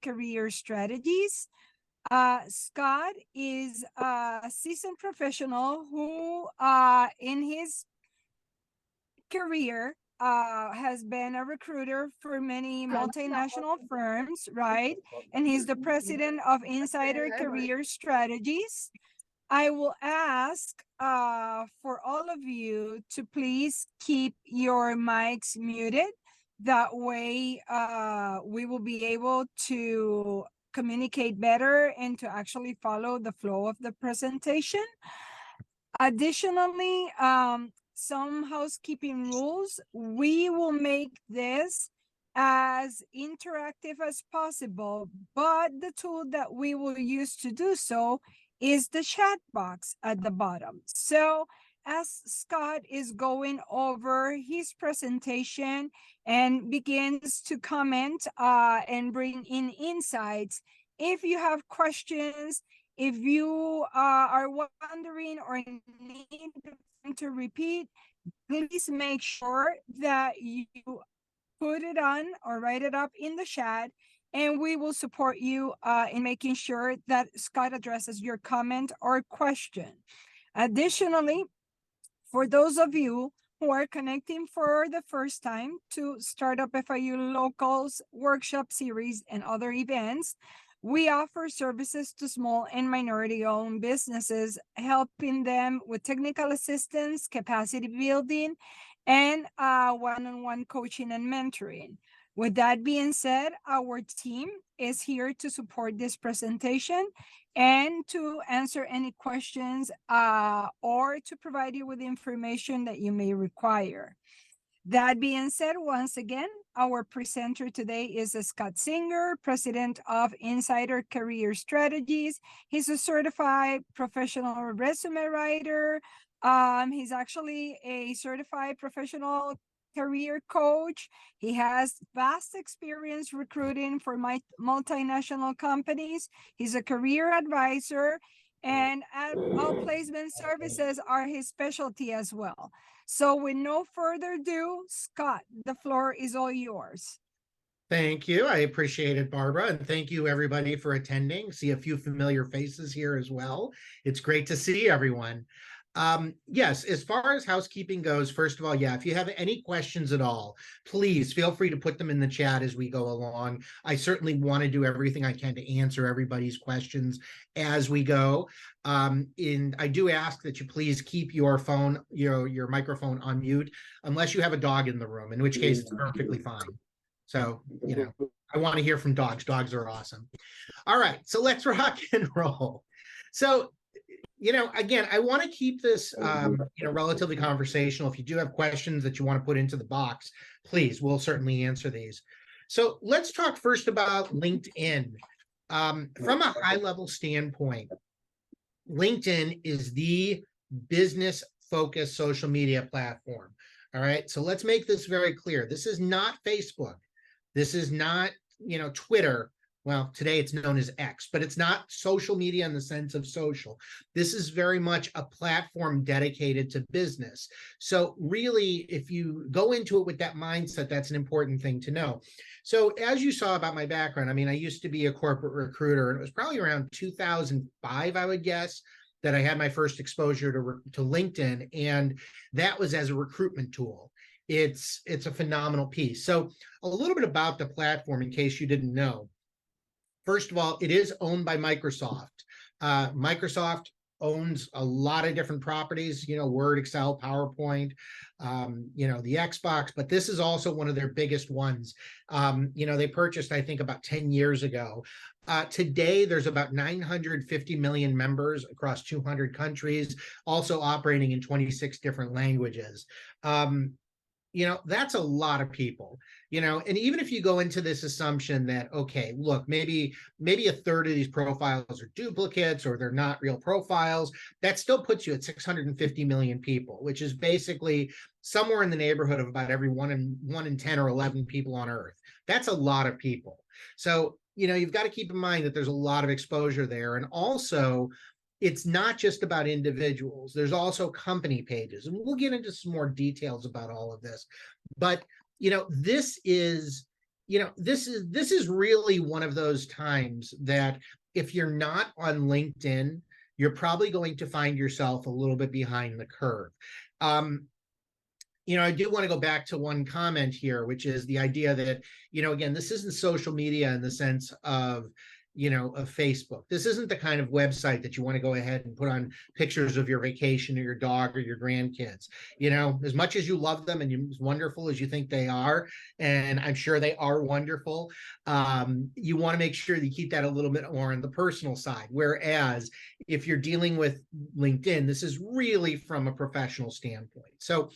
Career Strategies. Scott is a seasoned professional who, in his career, has been a recruiter for many multinational firms, right? And he's the president of Insider Career Strategies. I will ask for all of you to please keep your mics muted. That way, we will be able to communicate better and to actually follow the flow of the presentation. Additionally, some housekeeping rules. We will make this as interactive as possible, but the tool that we will use to do so is the chat box at the bottom. So as Scott is going over his presentation and begins to comment and bring in insights, if you have questions, if you are wondering or need to repeat, please make sure that you put it on or write it up in the chat, and we will support you in making sure that Scott addresses your comment or question. Additionally, for those of you who are connecting for the first time to Startup FIU Locals workshop series and other events, we offer services to small and minority-owned businesses, helping them with technical assistance, capacity building, and one-on-one coaching and mentoring. With that being said, our team is here to support this presentation and to answer any questions or to provide you with information that you may require. That being said, once again, our presenter today is Scott Singer, president of Insider Career Strategies. He's a certified professional resume writer. He's actually a certified professional career coach. He has vast experience recruiting for multinational companies. He's a career advisor, and all placement services are his specialty as well. So with no further ado, Scott, the floor is all yours. Thank you. I appreciate it, Barbara. And thank you, everybody, for attending. See a few familiar faces here as well. It's great to see everyone. Yes, as far as housekeeping goes, first of all, yeah, if you have any questions at all, please feel free to put them in the chat as we go along. I certainly want to do everything I can to answer everybody's questions as we go. And I do ask that you please keep your phone, your microphone on mute, unless you have a dog in the room, in which case it's perfectly fine. So, I want to hear from dogs. Dogs are awesome. All right, so let's rock and roll. So, again, I want to keep this, relatively conversational. If you do have questions that you want to put into the box, please, we'll certainly answer these. So let's talk first about LinkedIn. From a high-level standpoint, LinkedIn is the business-focused social media platform. All right, so let's make this very clear. This is not Facebook. This is not, Twitter. Well, today it's known as X, but it's not social media in the sense of social. This is very much a platform dedicated to business. So really, if you go into it with that mindset, that's an important thing to know. So as you saw about my background, I used to be a corporate recruiter, and it was probably around 2005, I would guess, that I had my first exposure to LinkedIn, and that was as a recruitment tool. It's a phenomenal piece. So a little bit about the platform in case you didn't know. First of all, it is owned by Microsoft. Microsoft owns a lot of different properties, Word, Excel, PowerPoint, the Xbox, but this is also one of their biggest ones. They purchased, I think, about 10 years ago. Today, there's about 950 million members across 200 countries, also operating in 26 different languages. That's a lot of people, and even if you go into this assumption that, okay, look, maybe a third of these profiles are duplicates or they're not real profiles, that still puts you at 650 million people, which is basically somewhere in the neighborhood of about every one in 10 or 11 people on Earth. That's a lot of people. So, you've got to keep in mind that there's a lot of exposure there. And also, it's not just about individuals. There's also company pages, and we'll get into some more details about all of this. But, this is this is really one of those times that if you're not on LinkedIn, you're probably going to find yourself a little bit behind the curve. I do want to go back to one comment here, which is the idea that, again, this isn't social media in the sense of, of Facebook. This isn't the kind of website that you want to go ahead and put on pictures of your vacation or your dog or your grandkids. As much as you love them and as wonderful as you think they are, and I'm sure they are wonderful, you want to make sure that you keep that a little bit more on the personal side. Whereas if you're dealing with LinkedIn, this is really from a professional standpoint. So,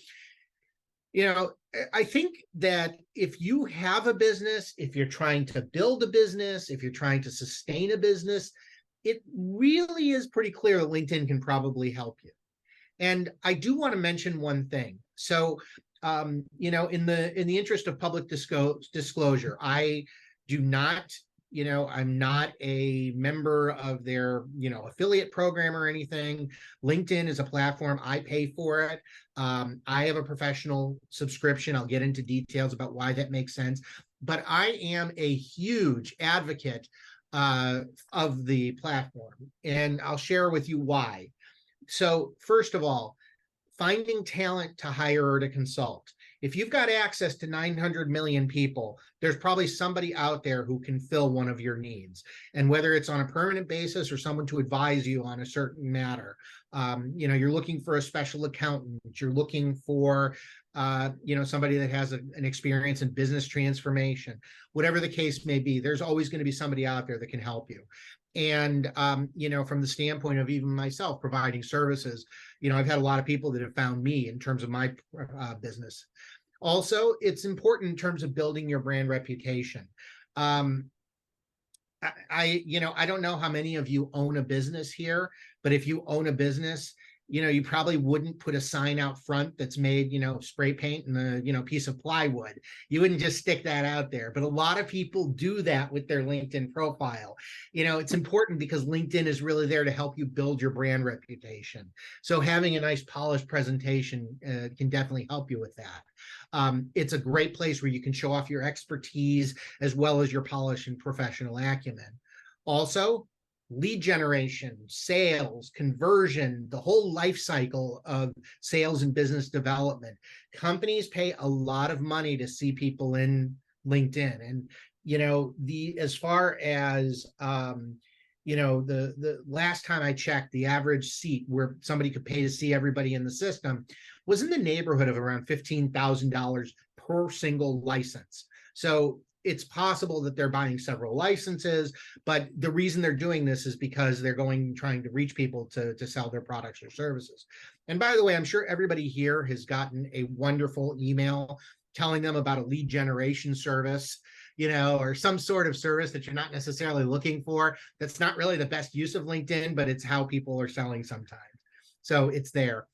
I think that if you have a business, if you're trying to build a business, if you're trying to sustain a business, it really is pretty clear that LinkedIn can probably help you. And I do want to mention one thing. So, in the interest of public disclosure, I do not, I'm not a member of their, affiliate program or anything. LinkedIn is a platform. I pay for it. I have a professional subscription. I'll get into details about why that makes sense. But I am a huge advocate of the platform, and I'll share with you why. So first of all, finding talent to hire or to consult. If you've got access to 900 million people, there's probably somebody out there who can fill one of your needs. And whether it's on a permanent basis or someone to advise you on a certain matter, you're looking for a special accountant, you're looking for, somebody that has an experience in business transformation, whatever the case may be, there's always going to be somebody out there that can help you. And, from the standpoint of even myself providing services, I've had a lot of people that have found me in terms of my business. Also, it's important in terms of building your brand reputation. I don't know how many of you own a business here, but if you own a business, you probably wouldn't put a sign out front that's made, spray paint and a, piece of plywood. You wouldn't just stick that out there. But a lot of people do that with their LinkedIn profile. It's important because LinkedIn is really there to help you build your brand reputation. So having a nice polished presentation can definitely help you with that. It's a great place where you can show off your expertise as well as your polish and professional acumen. Also, lead generation, sales, conversion, the whole life cycle of sales and business development. Companies pay a lot of money to see people in LinkedIn. And, as far as, the last time I checked, the average seat where somebody could pay to see everybody in the system was in the neighborhood of around $15,000 per single license. So it's possible that they're buying several licenses, but the reason they're doing this is because they're trying to reach people to sell their products or services. And by the way, I'm sure everybody here has gotten a wonderful email telling them about a lead generation service, or some sort of service that you're not necessarily looking for. That's not really the best use of LinkedIn, but it's how people are selling sometimes. So it's there.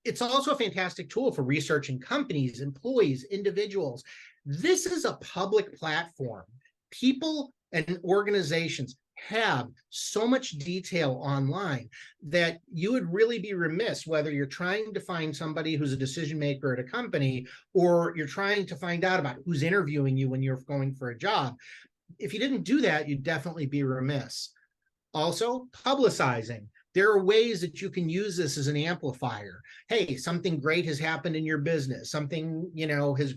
It's also a fantastic tool for researching companies, employees, individuals. This is a public platform. People and organizations have so much detail online that you would really be remiss whether you're trying to find somebody who's a decision maker at a company or you're trying to find out about who's interviewing you when you're going for a job. If you didn't do that, you'd definitely be remiss. Also, publicizing. There are ways that you can use this as an amplifier. Hey, something great has happened in your business. Something,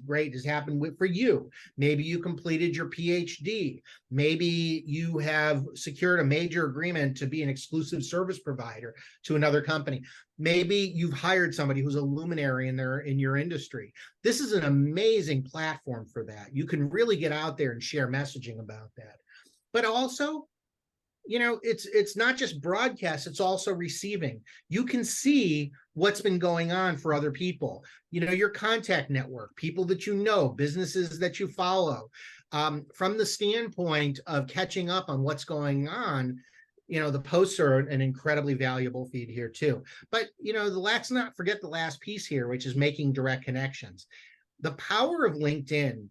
great has happened for you. Maybe you completed your PhD. Maybe you have secured a major agreement to be an exclusive service provider to another company. Maybe you've hired somebody who's a luminary in your industry. This is an amazing platform for that. You can really get out there and share messaging about that. But also, it's not just broadcast, it's also receiving. You can see what's been going on for other people, your contact network, people that businesses that you follow. From the standpoint of catching up on what's going on, the posts are an incredibly valuable feed here too. But, let's not forget the last piece here, which is making direct connections. The power of LinkedIn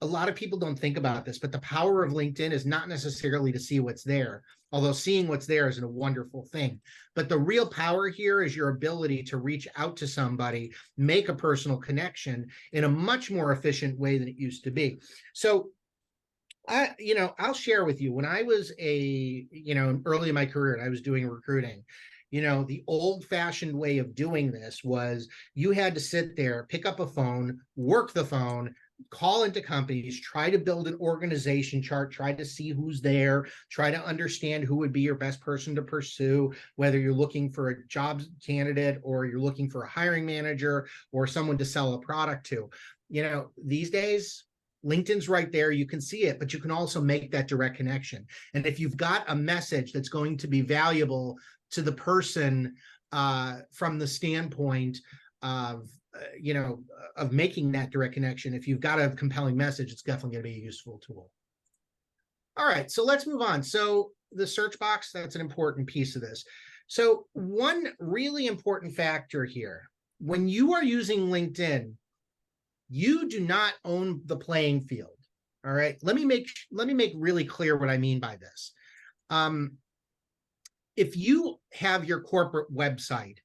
a lot of people don't think about this, but the power of LinkedIn is not necessarily to see what's there, although seeing what's there is a wonderful thing. But the real power here is your ability to reach out to somebody, make a personal connection in a much more efficient way than it used to be. So I'll share with you when I was early in my career and I was doing recruiting, the old fashioned way of doing this was you had to sit there, pick up a phone, work the phone, call into companies, try to build an organization chart, try to see who's there, try to understand who would be your best person to pursue, whether you're looking for a job candidate or you're looking for a hiring manager or someone to sell a product to. These days, LinkedIn's right there. You can see it, but you can also make that direct connection. And if you've got a message that's going to be valuable to the person from the standpoint of, of making that direct connection, if you've got a compelling message, it's definitely going to be a useful tool. All right, so let's move on. So the search box, that's an important piece of this. So one really important factor here, when you are using LinkedIn, you do not own the playing field. All right. Let me make really clear what I mean by this. If you have your corporate website,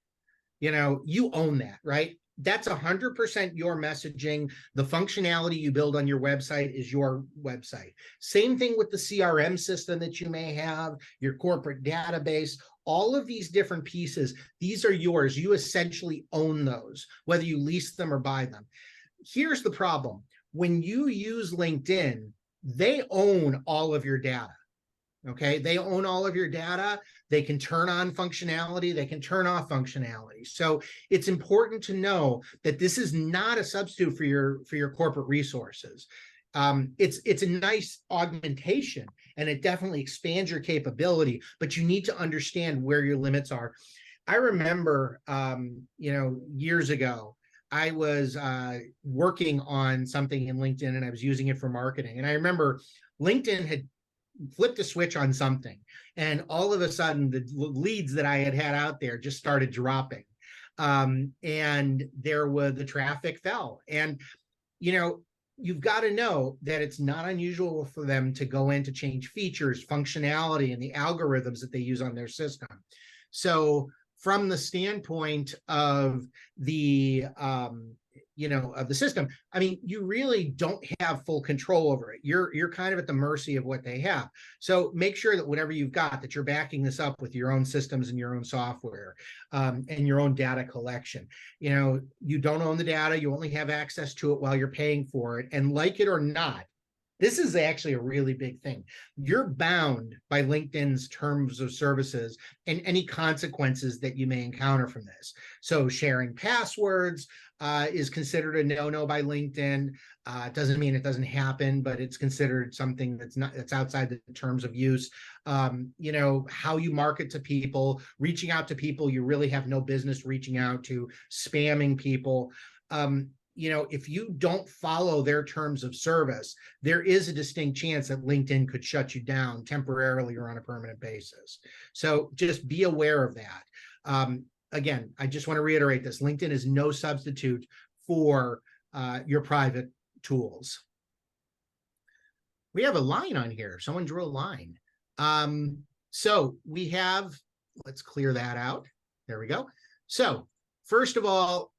you own that, right? That's 100% your messaging. The functionality you build on your website is your website. Same thing with the CRM system that you may have, your corporate database, all of these different pieces. These are yours. You essentially own those, whether you lease them or buy them. Here's the problem. When you use LinkedIn, they own all of your data. Okay, they own all of your data. They can turn on functionality. They can turn off functionality. So it's important to know that this is not a substitute for your corporate resources. It's a nice augmentation, and it definitely expands your capability. But you need to understand where your limits are. I remember, years ago, I was working on something in LinkedIn and I was using it for marketing. And I remember LinkedIn had flipped a switch on something. And all of a sudden, the leads that I had out there just started dropping. And the traffic fell. And, you've got to know that it's not unusual for them to go in to change features, functionality, and the algorithms that they use on their system. So from the standpoint of the of the system, I mean, you really don't have full control over it. You're kind of at the mercy of what they have. So make sure that whatever you've got, that you're backing this up with your own systems and your own software and your own data collection. You don't own the data. You only have access to it while you're paying for it. And like it or not, this is actually a really big thing. You're bound by LinkedIn's terms of services and any consequences that you may encounter from this. So sharing passwords is considered a no-no by LinkedIn. Doesn't mean it doesn't happen, but it's considered something that's outside the terms of use. How you market to people, reaching out to people you really have no business reaching out to, spamming people. If you don't follow their terms of service, there is a distinct chance that LinkedIn could shut you down temporarily or on a permanent basis. So just be aware of that. Again, I just want to reiterate this. LinkedIn is no substitute for your private tools. We have a line on here. Someone drew a line. So we have, let's clear that out. There we go. So first of all,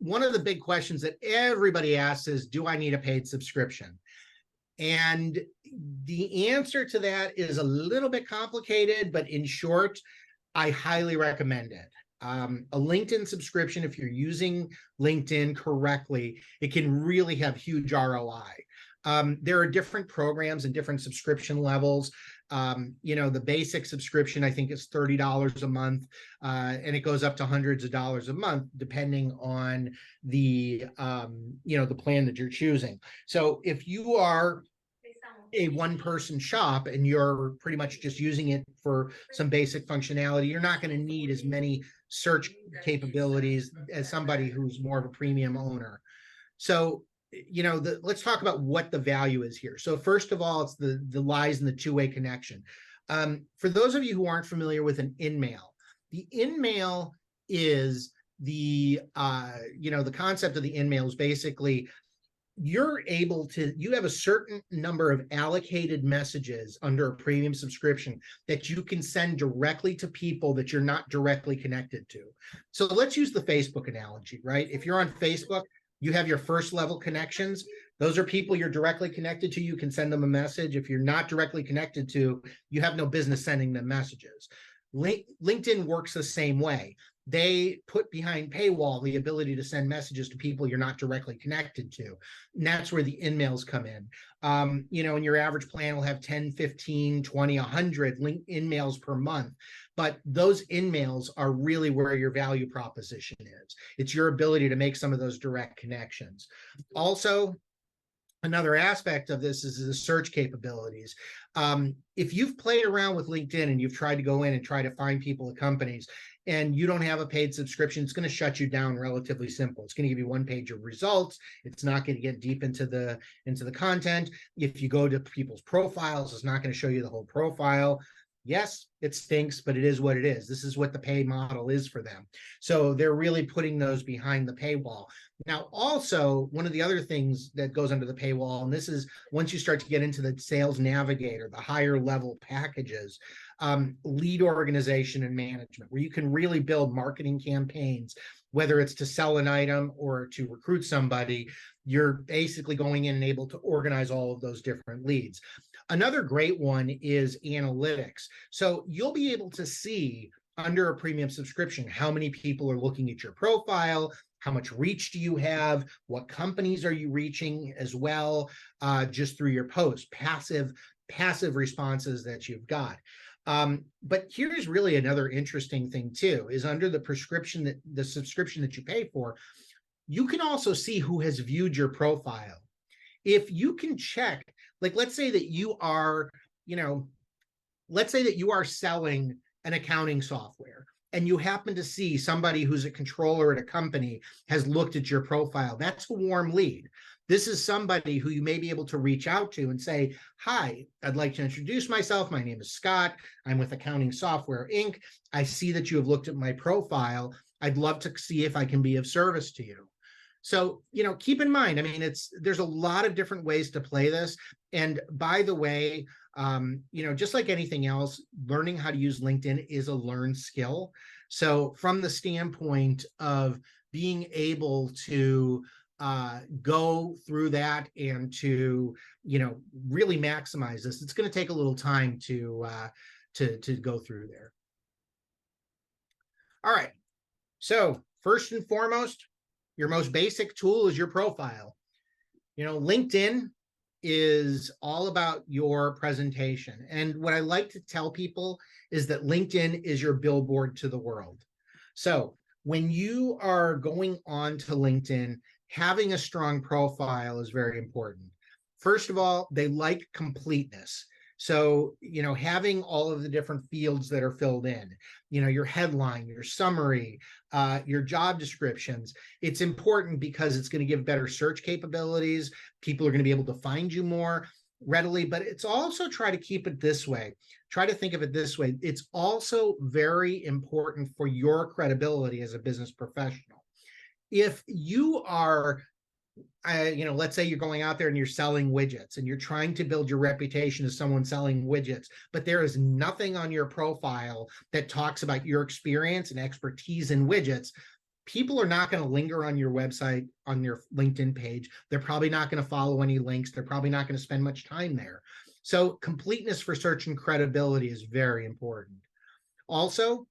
one of the big questions that everybody asks is, do I need a paid subscription? And the answer to that is a little bit complicated, but in short, I highly recommend it. A LinkedIn subscription, if you're using LinkedIn correctly, it can really have huge ROI. There are different programs and different subscription levels. The basic subscription, I think, is $30 a month, and it goes up to hundreds of dollars a month, depending on the plan that you're choosing. So if you are a one-person shop and you're pretty much just using it for some basic functionality, you're not going to need as many search capabilities as somebody who's more of a premium owner. So let's talk about what the value is here. So first of all, it's the lies in the two-way connection. For those of you who aren't familiar with an InMail, the InMail is the concept of the InMail is basically you have a certain number of allocated messages under a premium subscription that you can send directly to people that you're not directly connected to. So let's use the Facebook analogy, right? If you're on Facebook, you have your first level connections. Those are people you're directly connected to. You can send them a message. If you're not directly connected to, you have no business sending them messages. LinkedIn works the same way. They put behind paywall the ability to send messages to people you're not directly connected to. And that's where the in-mails come in. You know, and your average plan will have 10, 15, 20, 100 in-mails per month. But those in-mails are really where your value proposition is. It's your ability to make some of those direct connections. Also, another aspect of this is the search capabilities. If you've played around with LinkedIn and you've tried to go in and try to find people at companies and you don't have a paid subscription, it's going to shut you down relatively simple. It's going to give you one page of results. It's not going to get deep into the content. If you go to people's profiles, it's not going to show you the whole profile. Yes, it stinks, but it is what it is. This is what the pay model is for them. So they're really putting those behind the paywall. Now, also, one of the other things that goes under the paywall, and this is once you start to get into the Sales Navigator, the higher level packages, lead organization and management, where you can really build marketing campaigns, whether it's to sell an item or to recruit somebody. You're basically going in and able to organize all of those different leads. Another great one is analytics. So you'll be able to see under a premium subscription how many people are looking at your profile, how much reach do you have, what companies are you reaching as well, just through your post, passive responses that you've got. But here's really another interesting thing too, is under the subscription that you pay for, you can also see who has viewed your profile. If you can check, like let's say that you are selling an accounting software and you happen to see somebody who's a controller at a company has looked at your profile. That's a warm lead. This is somebody who you may be able to reach out to and say, hi, I'd like to introduce myself. My name is Scott. I'm with Accounting Software Inc. I see that you have looked at my profile. I'd love to see if I can be of service to you. So, keep in mind, I mean, there's a lot of different ways to play this. And by the way, just like anything else, learning how to use LinkedIn is a learned skill. So from the standpoint of being able to go through that and to, really maximize this, it's going to take a little time to go through there. All right. So first and foremost, your most basic tool is your profile. LinkedIn is all about your presentation. And what I like to tell people is that LinkedIn is your billboard to the world. So when you are going on to LinkedIn, having a strong profile is very important. First of all, they like completeness. So, having all of the different fields that are filled in, your headline, your summary, your job descriptions, it's important because it's going to give better search capabilities. People are going to be able to find you more readily, but it's also try to keep it this way. Try to think of it this way. It's also very important for your credibility as a business professional. If you are let's say you're going out there and you're selling widgets and you're trying to build your reputation as someone selling widgets, but there is nothing on your profile that talks about your experience and expertise in widgets, people are not going to linger on your website, on your LinkedIn page. They're probably not going to follow any links. They're probably not going to spend much time there. So completeness for search and credibility is very important. Also,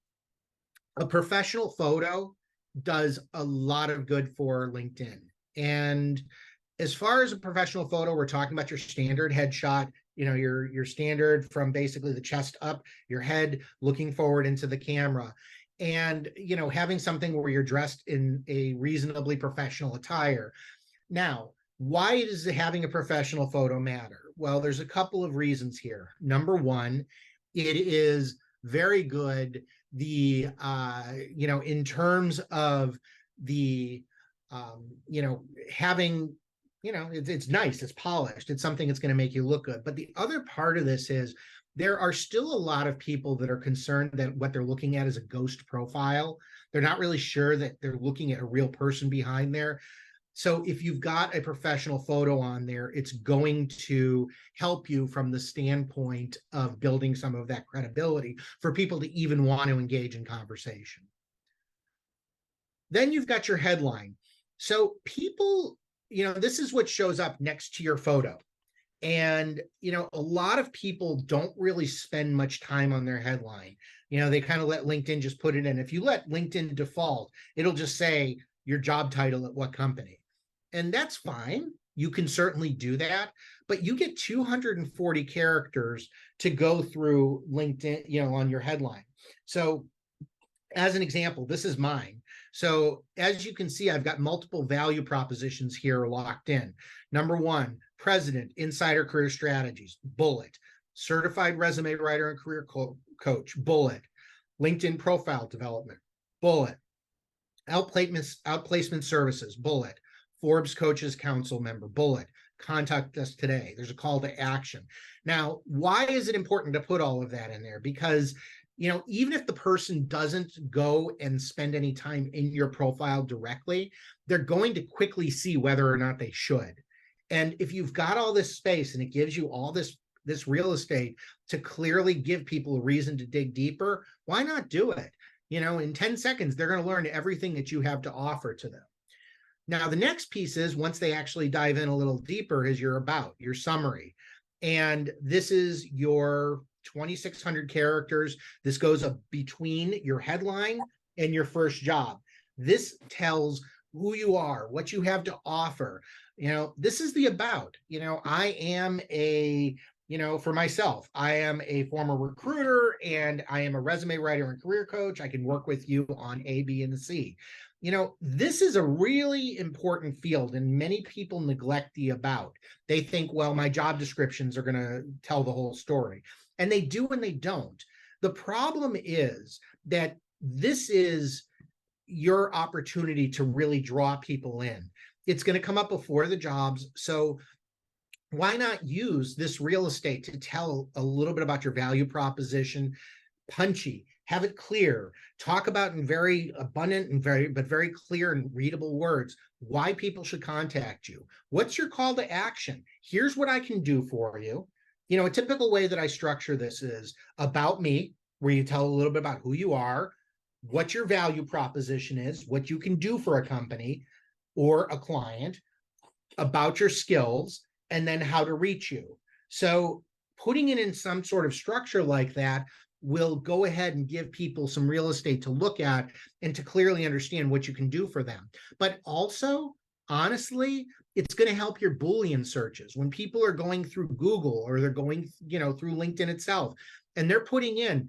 a professional photo does a lot of good for LinkedIn. And as far as a professional photo, we're talking about your standard headshot, your standard from basically the chest up, your head looking forward into the camera. And, having something where you're dressed in a reasonably professional attire. Now, why does having a professional photo matter? Well, there's a couple of reasons here. Number one, it is very good. In terms of the having, it's nice, it's polished, it's something that's going to make you look good. But the other part of this is there are still a lot of people that are concerned that what they're looking at is a ghost profile. They're not really sure that they're looking at a real person behind there. So if you've got a professional photo on there, it's going to help you from the standpoint of building some of that credibility for people to even want to engage in conversation. Then you've got your headline. So people, this is what shows up next to your photo. And, a lot of people don't really spend much time on their headline. They kind of let LinkedIn just put it in. If you let LinkedIn default, it'll just say your job title at what company. And that's fine. You can certainly do that, but you get 240 characters to go through LinkedIn, on your headline. So as an example, this is mine. So as you can see, I've got multiple value propositions here locked in. Number one, president, insider career strategies, bullet. Certified resume writer and career coach, bullet. LinkedIn profile development, bullet. Outplacement services, bullet. Forbes Coaches Council member, bullet. Contact us today. There's a call to action. Now, why is it important to put all of that in there? Because even if the person doesn't go and spend any time in your profile directly, they're going to quickly see whether or not they should. And if you've got all this space and it gives you all this real estate to clearly give people a reason to dig deeper, why not do it? In 10 seconds, they're going to learn everything that you have to offer to them. Now, the next piece is, once they actually dive in a little deeper, is your summary. And this is your 2,600 characters. This goes up between your headline and your first job. This tells who you are, what you have to offer. This is the about. I am for myself, I am a former recruiter and I am a resume writer and career coach. I can work with you on A, B, and C. This is a really important field, and many people neglect the about. They think, well, my job descriptions are going to tell the whole story. And they do and they don't. The problem is that this is your opportunity to really draw people in. It's going to come up before the jobs. So why not use this real estate to tell a little bit about your value proposition? Punchy, have it clear, talk about in very abundant and very clear and readable words why people should contact you. What's your call to action? Here's what I can do for you. A typical way that I structure this is about me, where you tell a little bit about who you are, what your value proposition is, what you can do for a company or a client, about your skills, and then how to reach you. So putting it in some sort of structure like that will go ahead and give people some real estate to look at and to clearly understand what you can do for them. But also, honestly, it's going to help your Boolean searches. When people are going through Google or they're going, through LinkedIn itself, and they're putting in,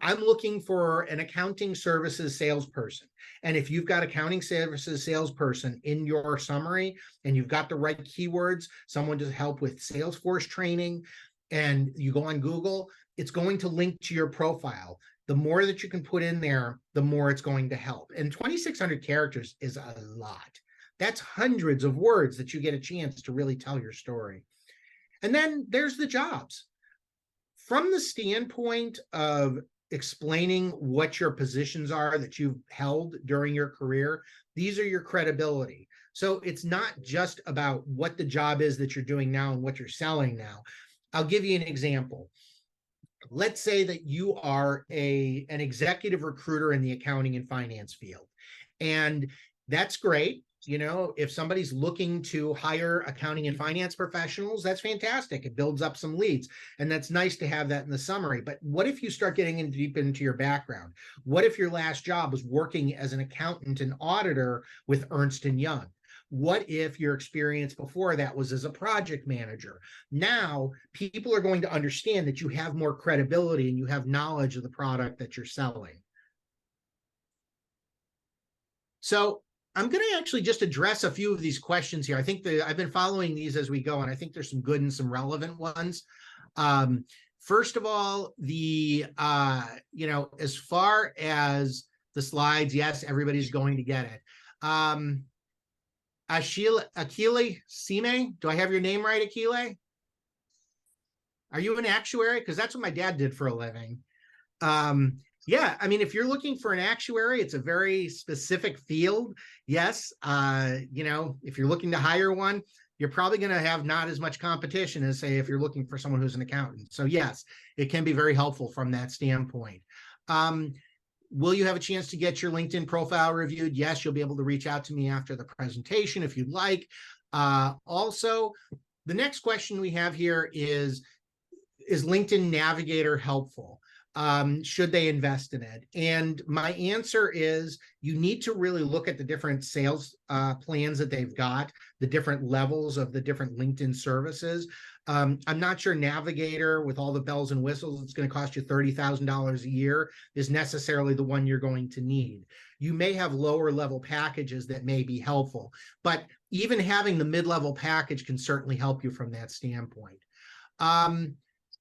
I'm looking for an accounting services salesperson. And if you've got accounting services salesperson in your summary and you've got the right keywords, someone to help with Salesforce training, and you go on Google, it's going to link to your profile. The more that you can put in there, the more it's going to help. And 2,600 characters is a lot. That's hundreds of words that you get a chance to really tell your story. And then there's the jobs. From the standpoint of explaining what your positions are that you've held during your career, these are your credibility. So it's not just about what the job is that you're doing now and what you're selling now. I'll give you an example. Let's say that you are an executive recruiter in the accounting and finance field. And that's great. If somebody's looking to hire accounting and finance professionals, that's fantastic. It builds up some leads. And that's nice to have that in the summary. But what if you start getting in deep into your background? What if your last job was working as an accountant and auditor with Ernst & Young? What if your experience before that was as a project manager? Now, people are going to understand that you have more credibility and you have knowledge of the product that you're selling. So I'm going to actually just address a few of these questions here. I think I've been following these as we go, and I think there's some good and some relevant ones. First of all, as far as the slides, yes, everybody's going to get it. Akile Sime, do I have your name right, Akile? Are you an actuary? Because that's what my dad did for a living. Yeah, I mean, if you're looking for an actuary, it's a very specific field. Yes, if you're looking to hire one, you're probably going to have not as much competition as, say, if you're looking for someone who's an accountant. So yes, it can be very helpful from that standpoint. Will you have a chance to get your LinkedIn profile reviewed? Yes, you'll be able to reach out to me after the presentation if you'd like. Also, the next question we have here is LinkedIn Navigator helpful? Should they invest in it? And my answer is you need to really look at the different sales plans that they've got, the different levels of the different LinkedIn services. I'm not sure Navigator with all the bells and whistles, it's going to cost you $30,000 a year is necessarily the one you're going to need. You may have lower level packages that may be helpful, but even having the mid-level package can certainly help you from that standpoint.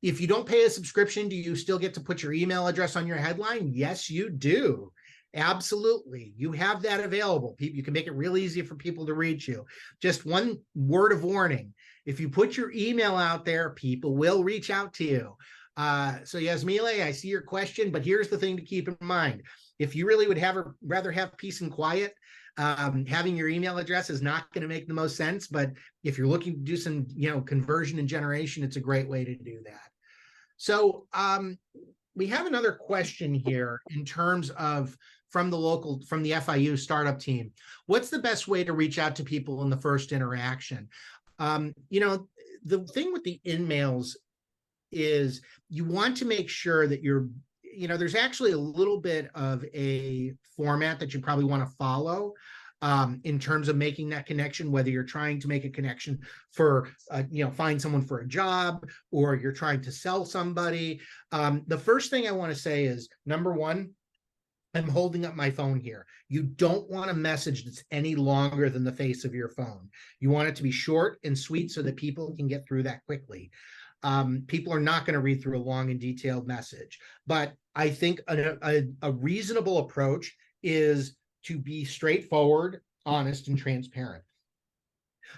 If you don't pay a subscription, do you still get to put your email address on your headline? Yes, you do. Absolutely. You have that available. You can make it real easy for people to reach you. Just one word of warning. If you put your email out there, people will reach out to you. So Yasmile, I see your question, but here's the thing to keep in mind. If you really would rather have peace and quiet, having your email address is not going to make the most sense. But if you're looking to do some, conversion and generation, it's a great way to do that. So we have another question here in terms of from the FIU startup team. What's the best way to reach out to people in the first interaction? The thing with the in-mails is you want to make sure that there's actually a little bit of a format that you probably want to follow in terms of making that connection, whether you're trying to make a connection for, find someone for a job, or you're trying to sell somebody. The first thing I want to say is, number one, I'm holding up my phone here. You don't want a message that's any longer than the face of your phone. You want it to be short and sweet so that people can get through that quickly. People are not going to read through a long and detailed message. But I think a reasonable approach is to be straightforward, honest, and transparent.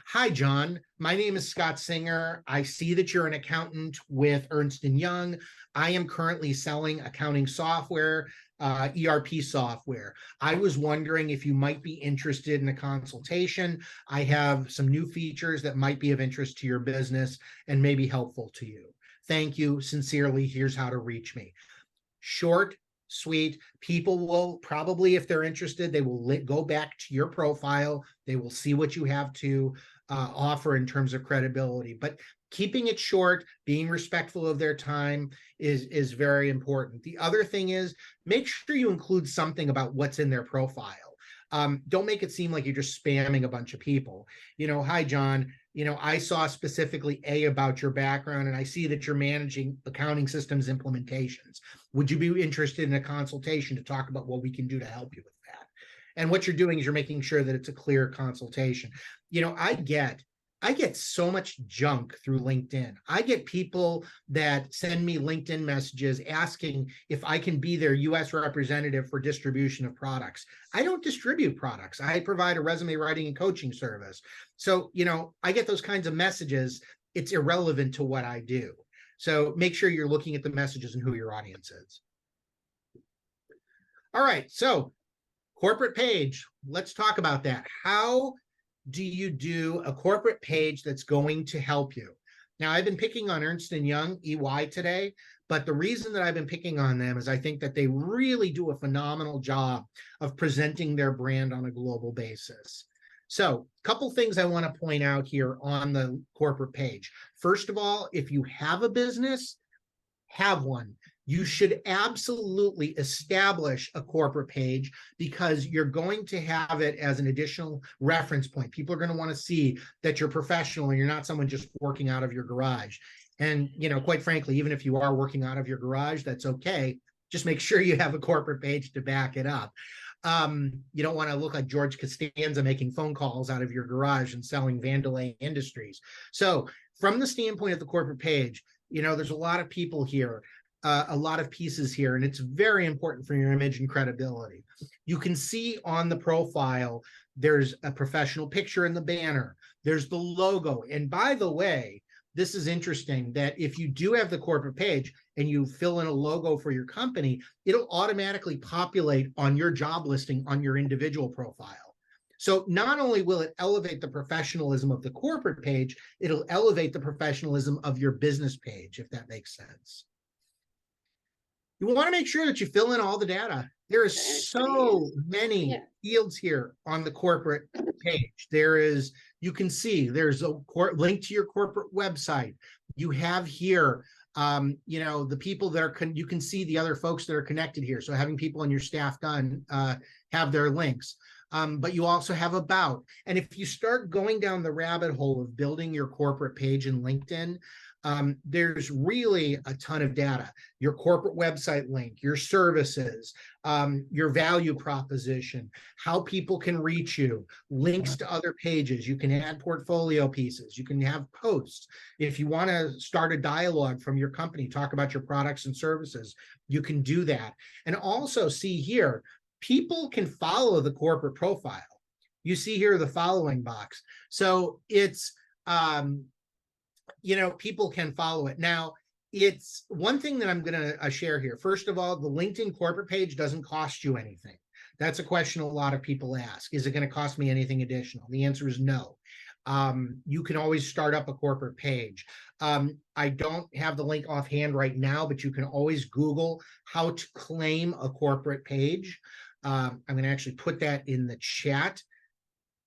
Hi, John. My name is Scott Singer. I see that you're an accountant with Ernst & Young. I am currently selling accounting software, ERP software. I was wondering if you might be interested in a consultation. I have some new features that might be of interest to your business and may be helpful to you. Thank you. Sincerely, here's how to reach me. Short, sweet. People will probably, if they're interested, they will go back to your profile. They will see what you have to offer in terms of credibility. But keeping it short, being respectful of their time is very important. The other thing is, make sure you include something about what's in their profile. Don't make it seem like you're just spamming a bunch of people. Hi, John. I saw specifically about your background, and I see that you're managing accounting systems implementations. Would you be interested in a consultation to talk about what we can do to help you with that? And what you're doing is you're making sure that it's a clear consultation. I get so much junk through LinkedIn. I get people that send me LinkedIn messages asking if I can be their US representative for distribution of products. I don't distribute products. I provide a resume writing and coaching service. So, I get those kinds of messages. It's irrelevant to what I do. So make sure you're looking at the messages and who your audience is. All right, so corporate page. Let's talk about that. How do you do a corporate page that's going to help you? Now, I've been picking on Ernst & Young, EY today, but the reason that I've been picking on them is I think that they really do a phenomenal job of presenting their brand on a global basis. So a couple things I want to point out here on the corporate page. First of all, if you have a business, have one. You should absolutely establish a corporate page because you're going to have it as an additional reference point. People are going to want to see that you're professional and you're not someone just working out of your garage. And, quite frankly, even if you are working out of your garage, that's okay. Just make sure you have a corporate page to back it up. You don't want to look like George Costanza making phone calls out of your garage and selling Vandelay Industries. So from the standpoint of the corporate page, there's a lot of people here, a lot of pieces here, and it's very important for your image and credibility. You can see on the profile, there's a professional picture in the banner. There's the logo. And by the way, this is interesting that if you do have the corporate page and you fill in a logo for your company, it'll automatically populate on your job listing on your individual profile. So not only will it elevate the professionalism of the corporate page, it'll elevate the professionalism of your business page, if that makes sense. You want to make sure that you fill in all the data. There is so many fields here on the corporate page. There is, you can see there's a link to your corporate website. You have here, the people that are, you can see the other folks that are connected here. So having people on your staff done have their links. But you also have about, and if you start going down the rabbit hole of building your corporate page in LinkedIn, there's really a ton of data. Your corporate website link, your services, your value proposition, how people can reach you, links to other pages. You can add portfolio pieces. You can have posts. If you want to start a dialogue from your company, talk about your products and services, you can do that. And also see here, people can follow the corporate profile. You see here the following box. So it's, people can follow it. Now, it's one thing that I'm going to share here. First of all, the LinkedIn corporate page doesn't cost you anything. That's a question a lot of people ask. Is it going to cost me anything additional? The answer is no. You can always start up a corporate page. I don't have the link offhand right now, but you can always Google how to claim a corporate page. I'm going to actually put that in the chat.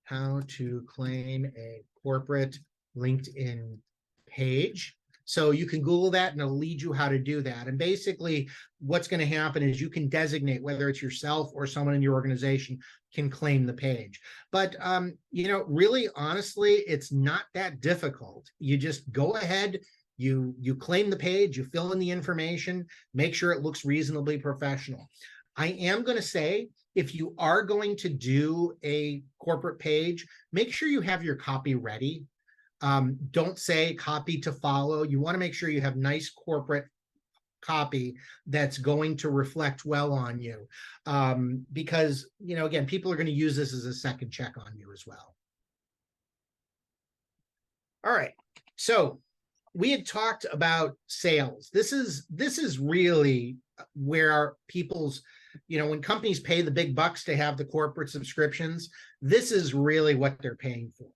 How to claim a corporate LinkedIn page. So you can Google that and it'll lead you how to do that. And basically what's going to happen is you can designate whether it's yourself or someone in your organization can claim the page. But, really, honestly, it's not that difficult. You just go ahead, you claim the page, you fill in the information, make sure it looks reasonably professional. I am going to say, if you are going to do a corporate page, make sure you have your copy ready. Don't say copy to follow. You want to make sure you have nice corporate copy that's going to reflect well on you. Because, again, people are going to use this as a second check on you as well. All right. So we had talked about sales. This is really where people's, when companies pay the big bucks to have the corporate subscriptions, this is really what they're paying for.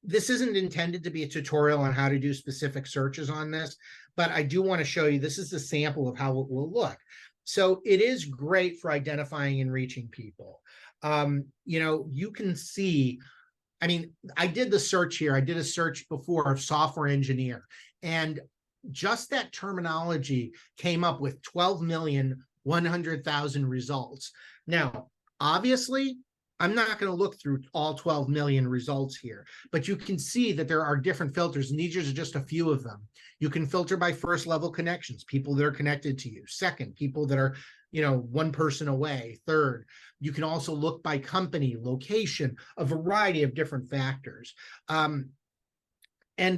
This isn't intended to be a tutorial on how to do specific searches on this, but I do want to show you, this is a sample of how it will look. So it is great for identifying and reaching people. You can see, I did the search here. I did a search before of software engineer, and just that terminology came up with 12,100,000 results. Now, obviously, I'm not going to look through all 12 million results here, but you can see that there are different filters, and these are just a few of them. You can filter by first level connections, people that are connected to you. Second, people that are, one person away. Third, you can also look by company, location, a variety of different factors. And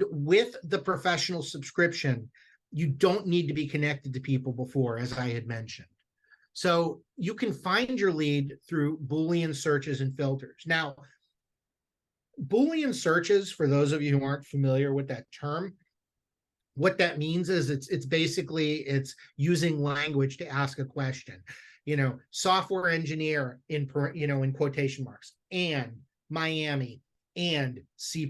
with the professional subscription, you don't need to be connected to people before, as I had mentioned. So you can find your lead through Boolean searches and filters. Now, Boolean searches, for those of you who aren't familiar with that term, what that means is it's basically using language to ask a question. Software engineer in quotation marks, and Miami, and C++.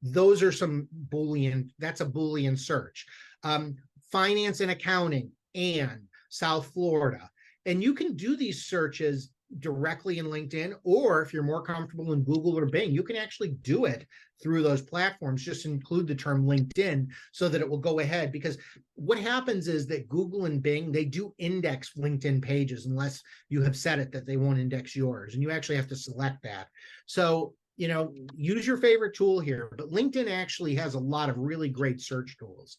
Those are some Boolean, that's a Boolean search. Finance and accounting, and South Florida. And you can do these searches directly in LinkedIn, or if you're more comfortable in Google or Bing, you can actually do it through those platforms. Just include the term LinkedIn so that it will go ahead. Because what happens is that Google and Bing, they do index LinkedIn pages unless you have set it that they won't index yours. And you actually have to select that. So, use your favorite tool here. But LinkedIn actually has a lot of really great search tools.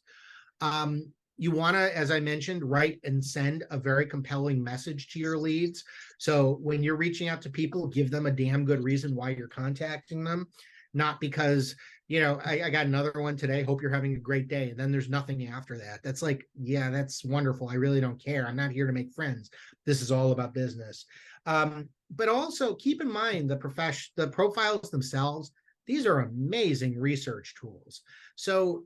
You want to, as I mentioned, write and send a very compelling message to your leads. So when you're reaching out to people, give them a damn good reason why you're contacting them, not because, I got another one today. Hope you're having a great day. And then there's nothing after that. That's like, yeah, that's wonderful. I really don't care. I'm not here to make friends. This is all about business. But also keep in mind the profiles themselves, These are amazing research tools. So,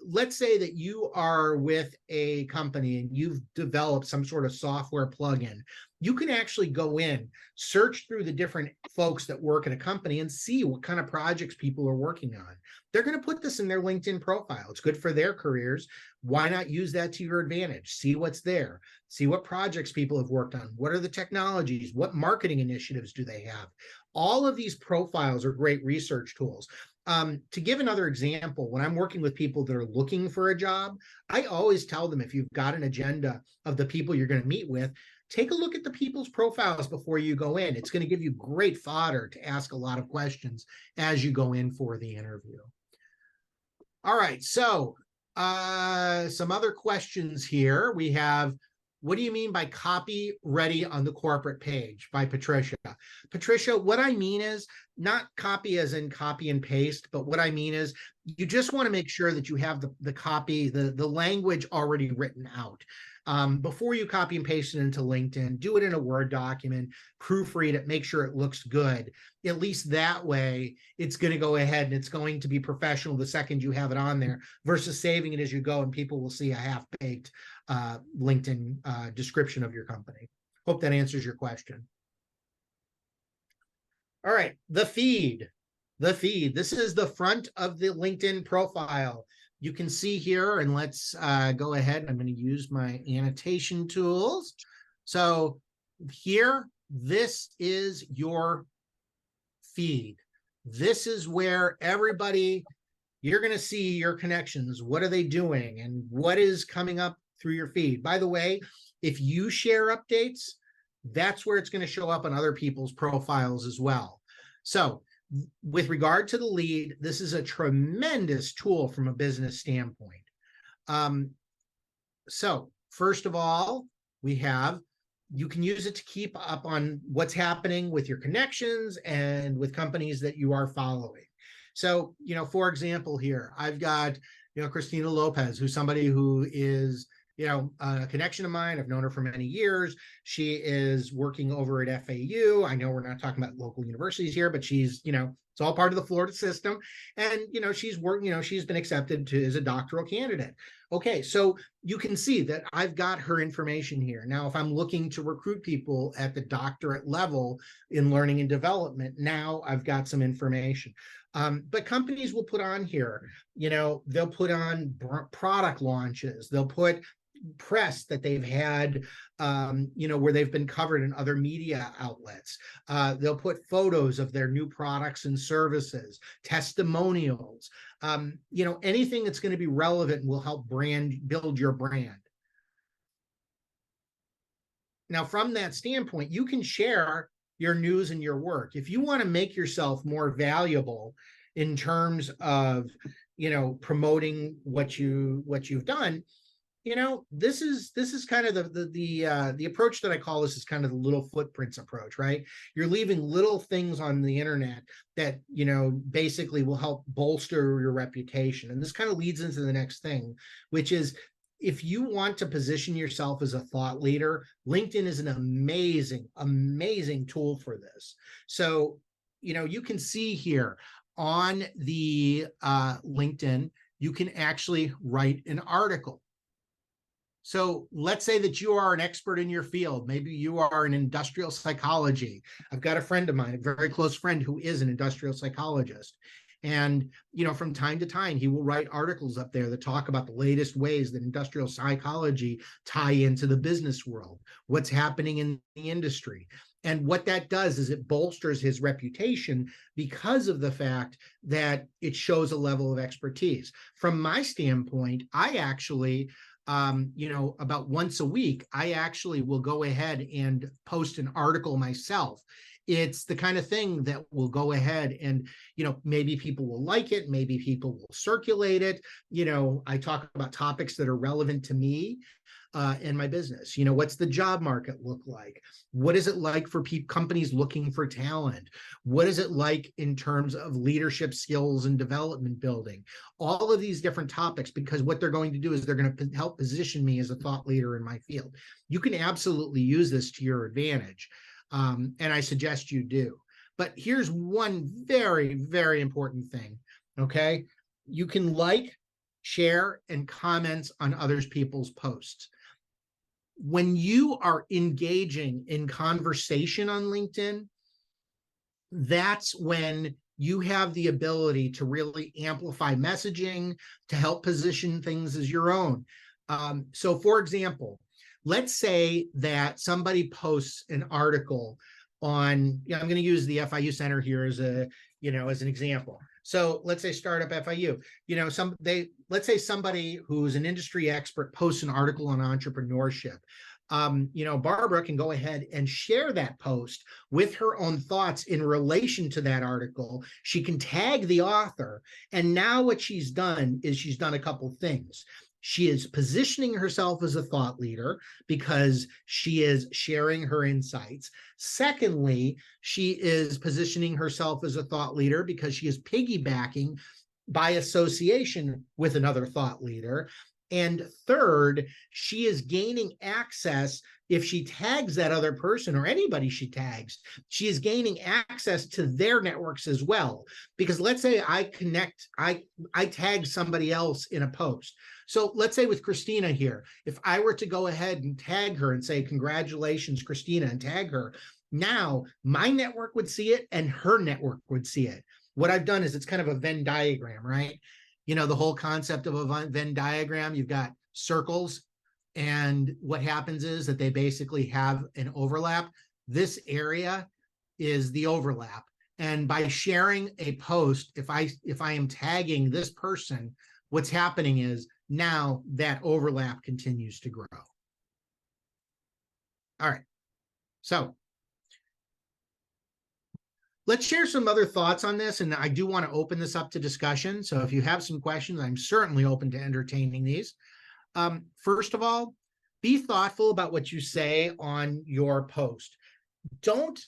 let's say that you are with a company and you've developed some sort of software plugin. You can actually go in, search through the different folks that work at a company and see what kind of projects people are working on. They're going to put this in their LinkedIn profile. It's good for their careers. Why not use that to your advantage? See what's there. See what projects people have worked on. What are the technologies? What marketing initiatives do they have? All of these profiles are great research tools. To give another example, when I'm working with people that are looking for a job, I always tell them, if you've got an agenda of the people you're going to meet with, take a look at the people's profiles before you go in. It's going to give you great fodder to ask a lot of questions as you go in for the interview. All right, so some other questions here. We have, what do you mean by copy ready on the corporate page, by Patricia? Patricia, what I mean is not copy as in copy and paste, but what I mean is you just want to make sure that you have the copy, the language already written out. Before you copy and paste it into LinkedIn, do it in a Word document, proofread it, make sure it looks good. At least that way, it's going to go ahead and it's going to be professional the second you have it on there, versus saving it as you go and people will see a half-baked LinkedIn description of your company. Hope that answers your question. All right, the feed. The feed. This is the front of the LinkedIn profile. You can see here, and let's go ahead. I'm going to use my annotation tools. So here, this is your feed. This is where everybody, you're going to see your connections. What are they doing and what is coming up through your feed? By the way, if you share updates, that's where it's going to show up on other people's profiles as well. So with regard to the lead, this is a tremendous tool from a business standpoint. So first of all, you can use it to keep up on what's happening with your connections and with companies that you are following. So, for example, here, I've got, Christina Lopez, who's somebody who is, a connection of mine. I've known her for many years. She is working over at FAU. I know we're not talking about local universities here, but she's, it's all part of the Florida system. And, she's working, she's been accepted as a doctoral candidate. Okay, so you can see that I've got her information here. Now, if I'm looking to recruit people at the doctorate level in learning and development, now I've got some information. But companies will put on here, they'll put on product launches. They'll put press that they've had, where they've been covered in other media outlets. They'll put photos of their new products and services, testimonials, anything that's going to be relevant will help build your brand. Now, from that standpoint, you can share your news and your work. If you want to make yourself more valuable in terms of, promoting what you've done, this is kind of the approach that I call this is kind of the little footprints approach, right? You're leaving little things on the internet that, basically will help bolster your reputation. And this kind of leads into the next thing, which is, if you want to position yourself as a thought leader, LinkedIn is an amazing, amazing tool for this. So, you can see here on the LinkedIn, you can actually write an article. So let's say that you are an expert in your field. Maybe you are in industrial psychology. I've got a friend of mine, a very close friend, who is an industrial psychologist. And, from time to time, he will write articles up there that talk about the latest ways that industrial psychology tie into the business world, what's happening in the industry. And what that does is it bolsters his reputation because of the fact that it shows a level of expertise. From my standpoint, I actually, about once a week, I actually will go ahead and post an article myself. It's the kind of thing that will go ahead and, maybe people will like it, maybe people will circulate it. I talk about topics that are relevant to me and my business. What's the job market look like? What is it like for companies looking for talent? What is it like in terms of leadership skills and development building? All of these different topics, because what they're going to do is they're going to help position me as a thought leader in my field. You can absolutely use this to your advantage. And I suggest you do. But here's one very, very important thing. Okay. You can like, share, and comments on others people's posts. When you are engaging in conversation on LinkedIn, that's when you have the ability to really amplify messaging, to help position things as your own. So for example, let's say that somebody posts an article on, I'm going to use the FIU Center here as as an example. So let's say Startup FIU, let's say somebody who's an industry expert posts an article on entrepreneurship. Barbara can go ahead and share that post with her own thoughts in relation to that article. She can tag the author. And now what she's done is she's done a couple things. She is positioning herself as a thought leader because she is sharing her insights. Secondly, she is positioning herself as a thought leader because she is piggybacking by association with another thought leader. And third, she is gaining access. If she tags that other person or anybody she tags, she is gaining access to their networks as well. Because let's say I tag somebody else in a post. So let's say with Christina here, if I were to go ahead and tag her and say, congratulations, Christina, and tag her, now my network would see it and her network would see it. What I've done is it's kind of a Venn diagram, right? The whole concept of a Venn diagram, you've got circles, and what happens is that they basically have an overlap. This area is the overlap. And by sharing a post, if I am tagging this person, what's happening is now that overlap continues to grow. All right. So let's share some other thoughts on this. And I do want to open this up to discussion. So if you have some questions, I'm certainly open to entertaining these. First of all, be thoughtful about what you say on your post. Don't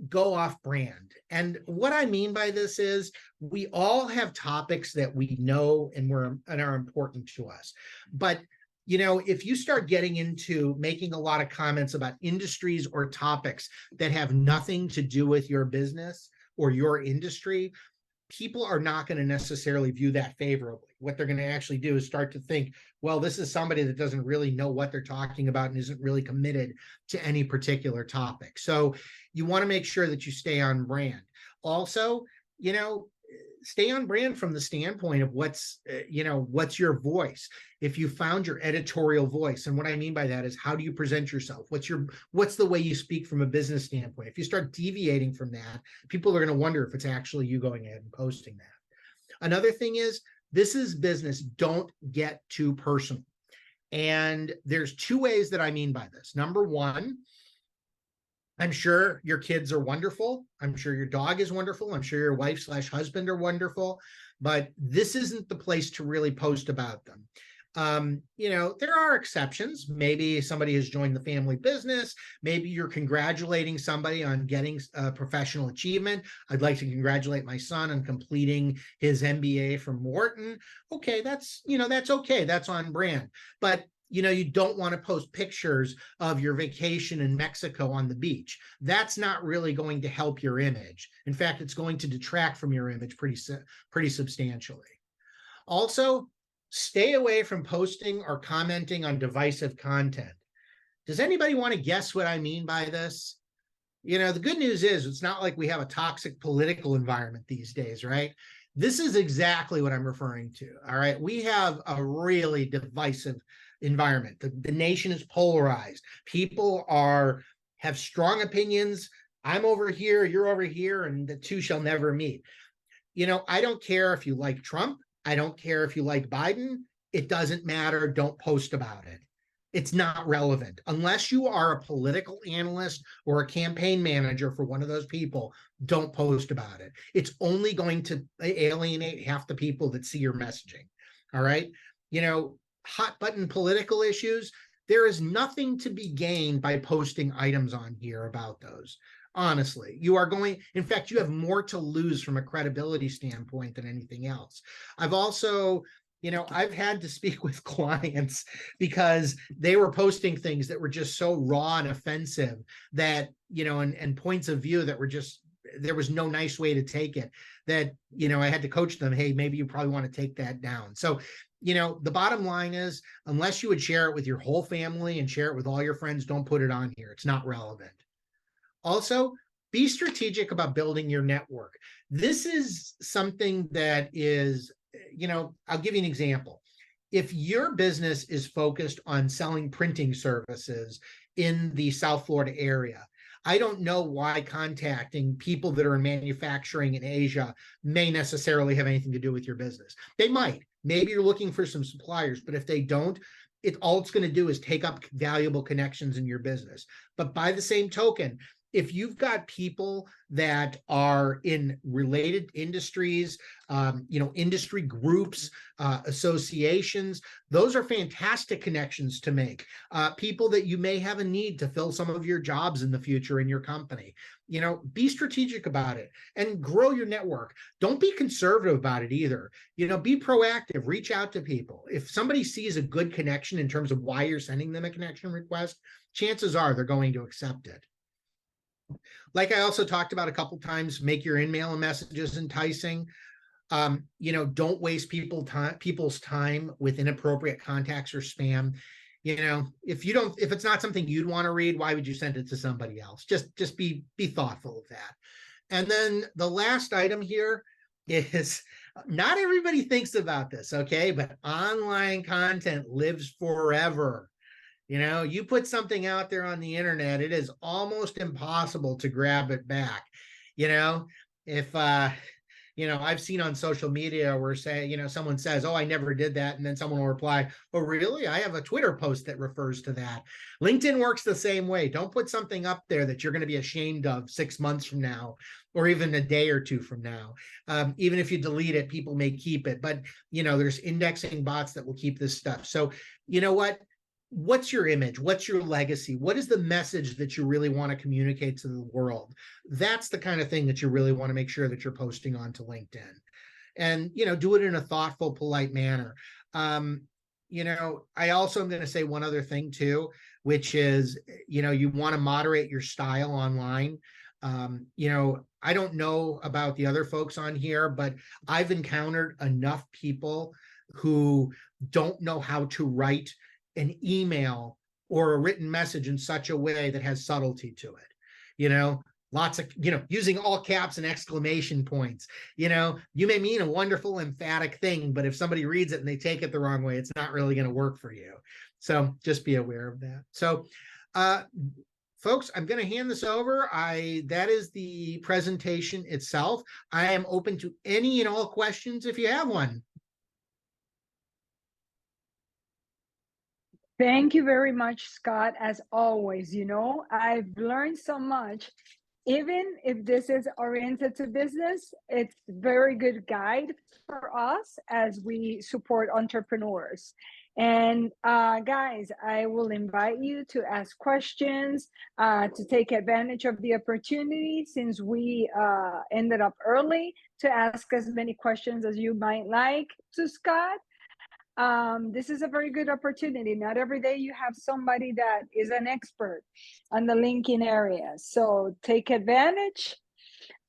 go off brand. And what I mean by this is we all have topics that we know and are important to us. But if you start getting into making a lot of comments about industries or topics that have nothing to do with your business or your industry, people are not going to necessarily view that favorably. What they're going to actually do is start to think, well, this is somebody that doesn't really know what they're talking about and isn't really committed to any particular topic. So you want to make sure that you stay on brand. Also, stay on brand from the standpoint of what's your voice. If you found your editorial voice, and what I mean by that is, how do you present yourself? What's the way you speak from a business standpoint? If you start deviating from that, people are going to wonder if it's actually you going ahead and posting that. Another thing is, this is business. Don't get too personal. And there's two ways that I mean by this. Number one, I'm sure your kids are wonderful. I'm sure your dog is wonderful. I'm sure your wife/husband are wonderful, but this isn't the place to really post about them. There are exceptions. Maybe somebody has joined the family business. Maybe you're congratulating somebody on getting a professional achievement. I'd like to congratulate my son on completing his MBA from Wharton. Okay, that's okay. That's on brand. But you don't want to post pictures of your vacation in Mexico on the beach. That's not really going to help your image. In fact, it's going to detract from your image pretty substantially. Also, stay away from posting or commenting on divisive content. Does anybody want to guess what I mean by this? The good news is it's not like we have a toxic political environment these days, right? This is exactly what I'm referring to. All right. We have a really divisive environment. The nation is polarized. People have strong opinions. I'm over here, you're over here, and the two shall never meet. I don't care if you like Trump. I don't care if you like Biden. It doesn't matter. Don't post about it. It's not relevant. Unless you are a political analyst or a campaign manager for one of those people, don't post about it. It's only going to alienate half the people that see your messaging. All right. Hot button political issues, there is nothing to be gained by posting items on here about those. Honestly, in fact, you have more to lose from a credibility standpoint than anything else. I've also, I've had to speak with clients because they were posting things that were just so raw and offensive that, and points of view that were just there was no nice way to take it, that, I had to coach them. Hey, maybe you probably want to take that down. So, the bottom line is, unless you would share it with your whole family and share it with all your friends, don't put it on here. It's not relevant. Also, be strategic about building your network. This is something that is, I'll give you an example. If your business is focused on selling printing services in the South Florida area, I don't know why contacting people that are in manufacturing in Asia may necessarily have anything to do with your business. They might. Maybe you're looking for some suppliers, but if they don't, all it's going to do is take up valuable connections in your business. But by the same token, if you've got people that are in related industries, industry groups, associations, those are fantastic connections to make. People that you may have a need to fill some of your jobs in the future in your company. Be strategic about it and grow your network. Don't be conservative about it either. Be proactive, reach out to people. If somebody sees a good connection in terms of why you're sending them a connection request, chances are they're going to accept it. Like I also talked about a couple times, make your email messages enticing. Don't waste people's time with inappropriate contacts or spam. If it's not something you'd want to read, why would you send it to somebody else? Just be thoughtful of that. And then the last item here is, not everybody thinks about this, okay? But online content lives forever. You put something out there on the internet, it is almost impossible to grab it back. If I've seen on social media where someone says, oh, I never did that. And then someone will reply, oh, really? I have a Twitter post that refers to that. LinkedIn works the same way. Don't put something up there that you're going to be ashamed of 6 months from now, or even a day or two from now. Even if you delete it, people may keep it. But, there's indexing bots that will keep this stuff. So, you know what? What's your image? What's your legacy? What is the message that you really want to communicate to the world? That's the kind of thing that you really want to make sure that you're posting onto LinkedIn. And, do it in a thoughtful, polite manner. I also am going to say one other thing too, which is, you want to moderate your style online. I don't know about the other folks on here, but I've encountered enough people who don't know how to write an email or a written message in such a way that has subtlety to it. Lots of, using all caps and exclamation points. You may mean a wonderful, emphatic thing, but if somebody reads it and they take it the wrong way, it's not really going to work for you. So just be aware of that. So, folks, I'm going to hand this over. That is the presentation itself. I am open to any and all questions if you have one. Thank you very much, Scott. As always, I've learned so much. Even if this is oriented to business, it's a very good guide for us as we support entrepreneurs. And guys, I will invite you to ask questions, to take advantage of the opportunity, since we ended up early, to ask as many questions as you might like to Scott. This is a very good opportunity. Not every day you have somebody that is an expert on the LinkedIn area. So take advantage.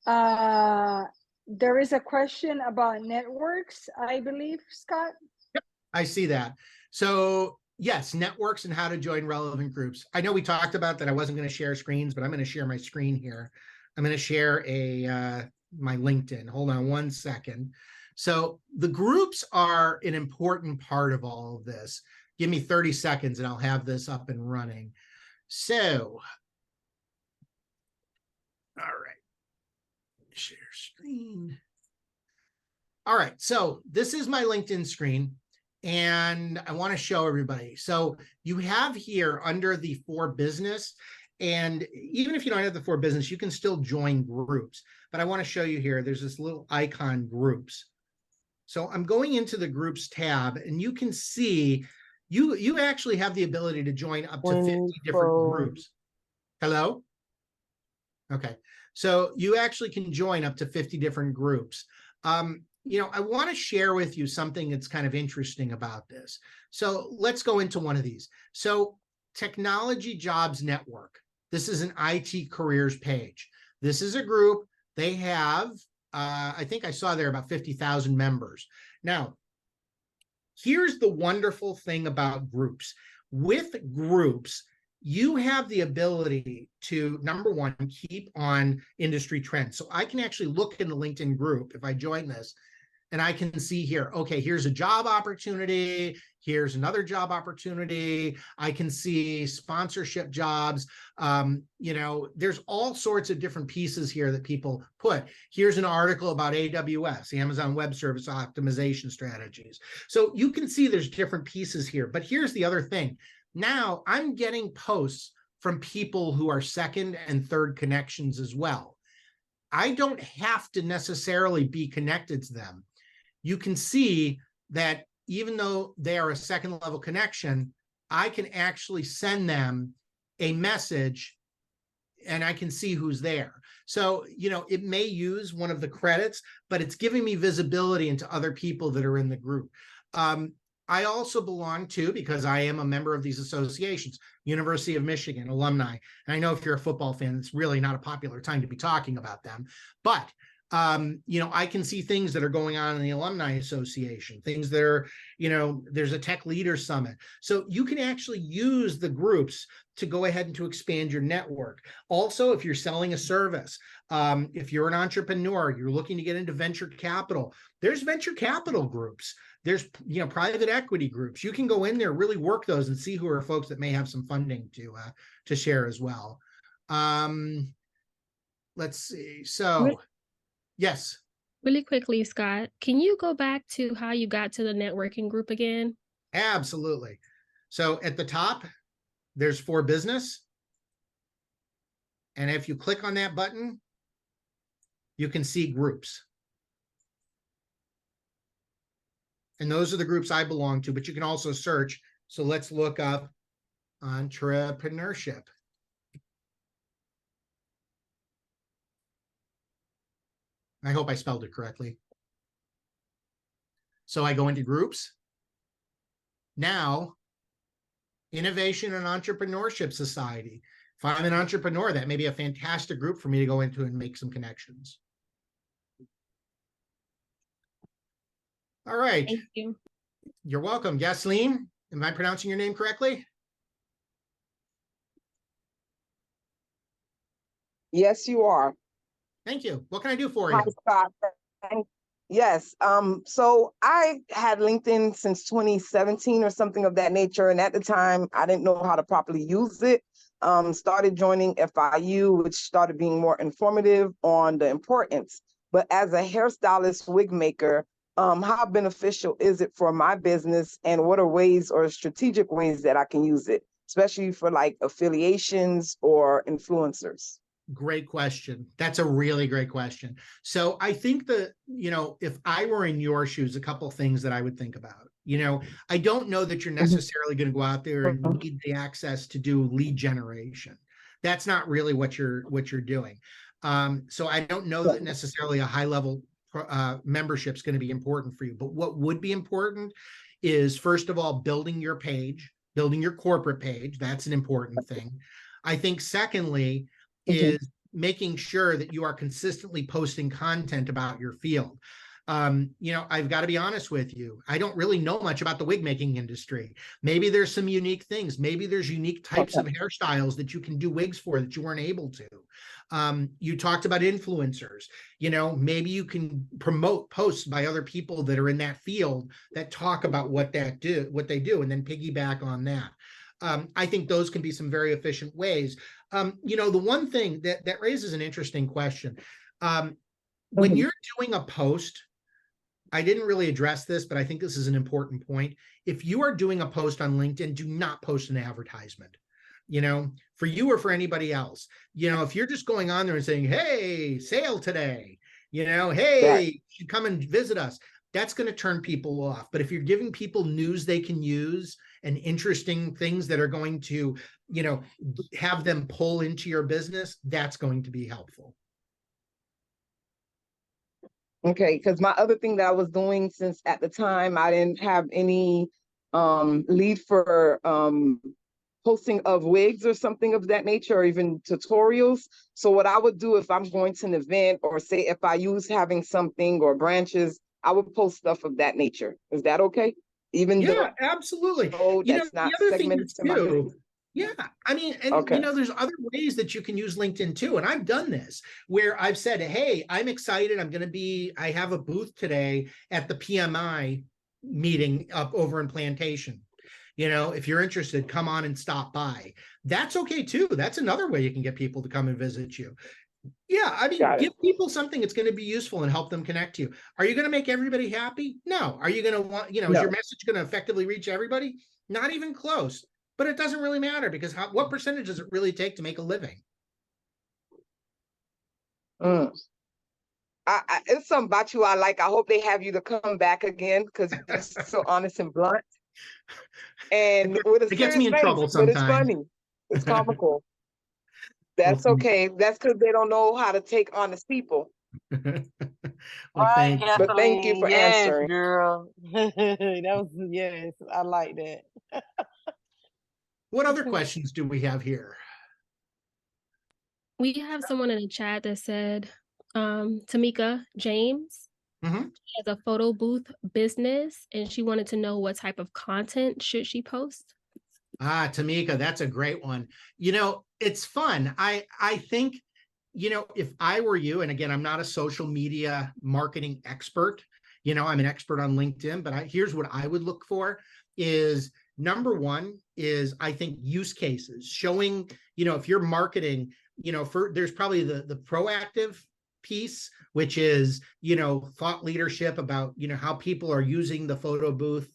There is a question about networks, I believe, Scott. Yep, I see that. So yes, networks and how to join relevant groups. I know we talked about that. I wasn't going to share screens, but I'm going to share my screen here. I'm going to share my LinkedIn. Hold on one second. So the groups are an important part of all of this. Give me 30 seconds and I'll have this up and running. So, all right, share screen. All right, so this is my LinkedIn screen and I want to show everybody. So you have here under the For Business, and even if you don't have the For Business, you can still join groups. But I want to show you here, there's this little icon, groups. So I'm going into the groups tab and you can see you actually have the ability to join up to 50 different groups. Hello? Okay. So you actually can join up to 50 different groups. I want to share with you something that's kind of interesting about this. So let's go into one of these. So Technology Jobs Network. This is an IT careers page. This is a group They have, I think I saw there about 50,000 members. Now, here's the wonderful thing about groups. With groups, you have the ability to, number one, keep on industry trends. So I can actually look in the LinkedIn group if I join this, and I can see here, okay, here's a job opportunity. Here's another job opportunity. I can see sponsorship jobs. There's all sorts of different pieces here that people put. Here's an article about AWS, Amazon Web Service Optimization Strategies. So you can see there's different pieces here. But here's the other thing. Now I'm getting posts from people who are second and third connections as well. I don't have to necessarily be connected to them. You can see that even though they are a second level connection, I can actually send them a message and I can see who's there. So, it may use one of the credits, but it's giving me visibility into other people that are in the group. I also belong to, because I am a member of these associations, University of Michigan alumni. And I know if you're a football fan, it's really not a popular time to be talking about them, but I can see things that are going on in the Alumni Association, things that are, there's a Tech Leaders Summit. So you can actually use the groups to go ahead and to expand your network. Also, if you're selling a service, if you're an entrepreneur, you're looking to get into venture capital, there's venture capital groups. There's, private equity groups. You can go in there, really work those and see who are folks that may have some funding to share as well. Let's see. So, yes. Really quickly, Scott, can you go back to how you got to the networking group again? Absolutely. So at the top, there's For Business. And if you click on that button, you can see groups. And those are the groups I belong to, but you can also search. So let's look up entrepreneurship. I hope I spelled it correctly. So I go into groups. Now, Innovation and Entrepreneurship Society. If I'm an entrepreneur, that may be a fantastic group for me to go into and make some connections. All right. Thank you. You're welcome. Yasleen, am I pronouncing your name correctly? Yes, you are. Thank you. What can I do for Hi, you? Scott. Yes. So I had LinkedIn since 2017 or something of that nature. And at the time, I didn't know how to properly use it. Started joining FIU, which started being more informative on the importance. But as a hairstylist, wig maker, how beneficial is it for my business? And what are ways or strategic ways that I can use it, especially for like affiliations or influencers? Great question. That's a really great question. So I think that, if I were in your shoes, a couple of things that I would think about. I don't know that you're necessarily going to go out there and need the access to do lead generation. That's not really what you're doing. So I don't know that necessarily a high level membership is going to be important for you. But what would be important is, first of all, building your page, building your corporate page. That's an important thing. I think secondly, is making sure that you are consistently posting content about your field. I've got to be honest with you. I don't really know much about the wig making industry. Maybe there's some unique things. Maybe there's unique types of hairstyles that you can do wigs for that you weren't able to. You talked about influencers. Maybe you can promote posts by other people that are in that field that talk about what they do, and then piggyback on that. I think those can be some very efficient ways. The one thing that raises an interesting question, when you're doing a post, I didn't really address this, but I think this is an important point. If you are doing a post on LinkedIn, do not post an advertisement, for you or for anybody else. If you're just going on there and saying, hey, sale today, hey, you come and visit us, that's going to turn people off. But if you're giving people news they can use and interesting things that are going to, have them pull into your business, that's going to be helpful. Okay, because my other thing that I was doing, since at the time I didn't have any lead for posting of wigs or something of that nature, or even tutorials. So what I would do if I'm going to an event, or say if I use having something or branches, I would post stuff of that nature. Is that okay? Even Yeah, absolutely. though You know, that's the not other thing segmented is to my too, business? yeah, I mean, and Okay. you know, there's other ways that you can use LinkedIn too. And I've done this where I've said, hey, I'm excited. I have a booth today at the PMI meeting up over in Plantation. You know, if you're interested, come on and stop by. That's okay too. That's another way you can get people to come and visit you. Yeah, I mean, Got it. give people something that's going to be useful and help them connect to you. Are you going to make everybody happy? No. Are you going to want, you know, is No. your message going to effectively reach everybody? Not even close. But it doesn't really matter because what percentage does it really take to make a living? Mm. It's something about you I like. I hope they have you to come back again, because you're just so honest and blunt, and with a It gets serious me in face. trouble But it's sometimes. funny. It's comical. Well, That's okay. That's because they don't know how to take honest people. well, Right, thank you. But thank you Kathleen. for Yes, answering. girl. That was, yes, I like that. What other questions do we have here? We have someone in the chat that said, Tamika James Mhm. has a photo booth business and she wanted to know what type of content should she post. Tamika, that's a great one. You know, it's fun. I think, you know, if I were you, and again, I'm not a social media marketing expert, you know, I'm an expert on LinkedIn, but here's what I would look for is number one is I think use cases showing, you know, if you're marketing, you know, there's probably the proactive piece, which is, you know, thought leadership about, you know, how people are using the photo booth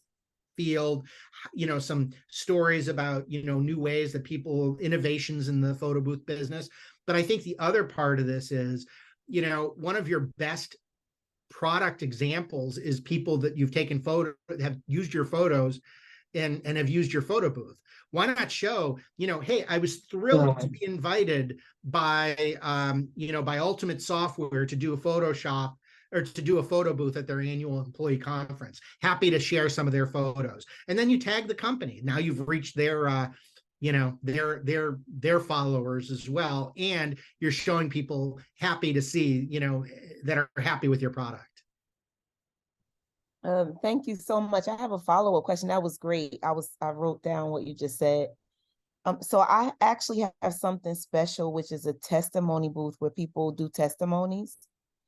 field, you know, some stories about, you know, new ways that people, innovations in the photo booth business. But I think the other part of this is, you know, one of your best product examples is people that you've taken photos, have used your photos and have used your photo booth. Why not show, you know, hey, I was thrilled to be invited by, you know, by Ultimate Software to do a Photoshop or to do a photo booth at their annual employee conference. Happy to share some of their photos. And then you tag the company. Now you've reached their, you know, their followers as well. And you're showing people happy to see, you know, that are happy with your product. Thank you so much. I have a follow-up question. That was great. I wrote down what you just said. So I actually have something special, which is a testimony booth where people do testimonies.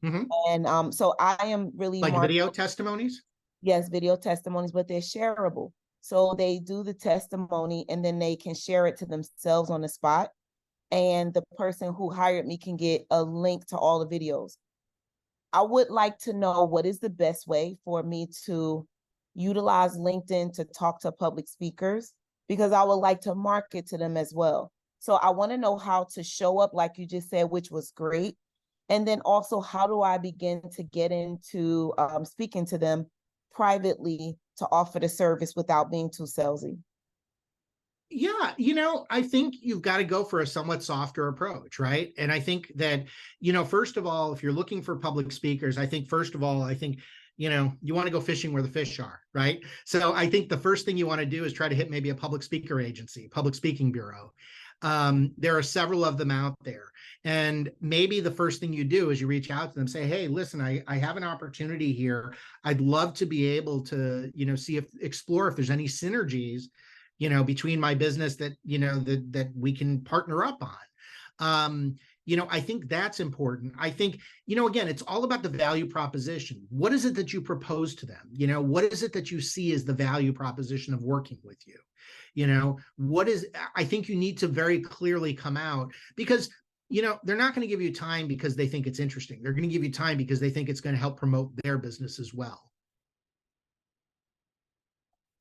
Mm-hmm. And so I am really like video testimonies. Yes, video testimonies, but they're shareable. So they do the testimony and then they can share it to themselves on the spot. And the person who hired me can get a link to all the videos. I would like to know what is the best way for me to utilize LinkedIn to talk to public speakers, because I would like to market to them as well. So I want to know how to show up, like you just said, which was great. And then also, how do I begin to get into speaking to them privately to offer the service without being too salesy? Yeah, you know, I think you've got to go for a somewhat softer approach, right? And I think that, you know, first of all, if you're looking for public speakers, I think, you know, you want to go fishing where the fish are, right? So I think the first thing you want to do is try to hit maybe a public speaker agency, public speaking bureau. There are several of them out there. And maybe the first thing you do is you reach out to them, say, hey, listen, I have an opportunity here. I'd love to be able to, you know, explore if there's any synergies, you know, between my business that, you know, that we can partner up on. You know, I think that's important. I think, you know, again, it's all about the value proposition. What is it that you propose to them? You know, what is it that you see as the value proposition of working with you? You know, I think you need to very clearly come out, because, you know, they're not going to give you time because they think it's interesting. They're going to give you time because they think it's going to help promote their business as well.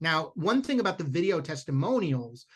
Now, one thing about the video testimonials,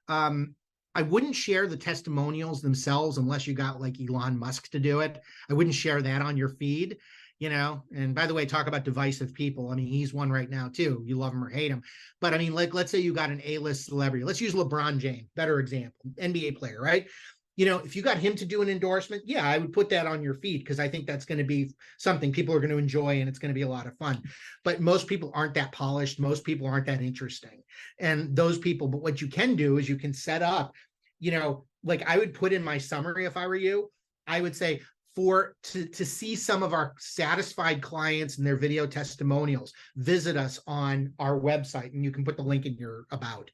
I wouldn't share the testimonials themselves unless you got like Elon Musk to do it. I wouldn't share that on your feed, you know. And by the way, talk about divisive people. I mean, he's one right now too. You love him or hate him. But I mean, like, let's say you got an A-list celebrity. Let's use LeBron James, better example, NBA player, right? you know, if you got him to do an endorsement, yeah, I would put that on your feed because I think that's going to be something people are going to enjoy and it's going to be a lot of fun. But most people aren't that polished. Most people aren't that interesting. And those people, but what you can do is you can set up, you know, like I would put in my summary if I were you, I would say to see some of our satisfied clients and their video testimonials, visit us on our website, and you can put the link in your about.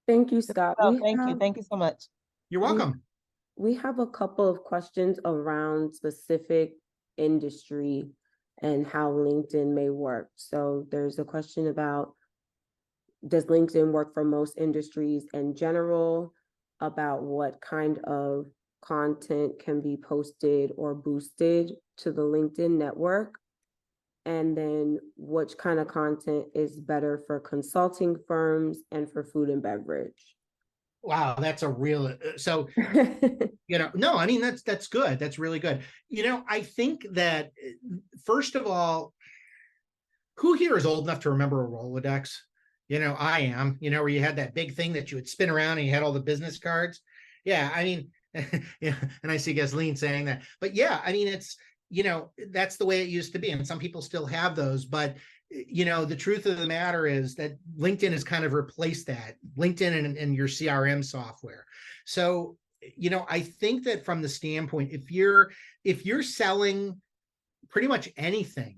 Thank you, Scott. Oh, thank you. Thank you so much. You're welcome. We have a couple of questions around specific industry and how LinkedIn may work. So there's a question about, does LinkedIn work for most industries in general, about what kind of content can be posted or boosted to the LinkedIn network? And then which kind of content is better for consulting firms and for food and beverage? Wow, that's a real, so, you know, no, I mean, that's good. That's really good. You know, I think that, first of all, who here is old enough to remember a Rolodex? You know, I am, you know, where you had that big thing that you would spin around and you had all the business cards. Yeah, I mean, yeah, and I see Ghislaine saying that, but yeah, I mean, it's, you know, that's the way it used to be. And some people still have those, but you know, the truth of the matter is that LinkedIn has kind of replaced that, LinkedIn and your CRM software. So, you know, I think that from the standpoint, if you're selling pretty much anything,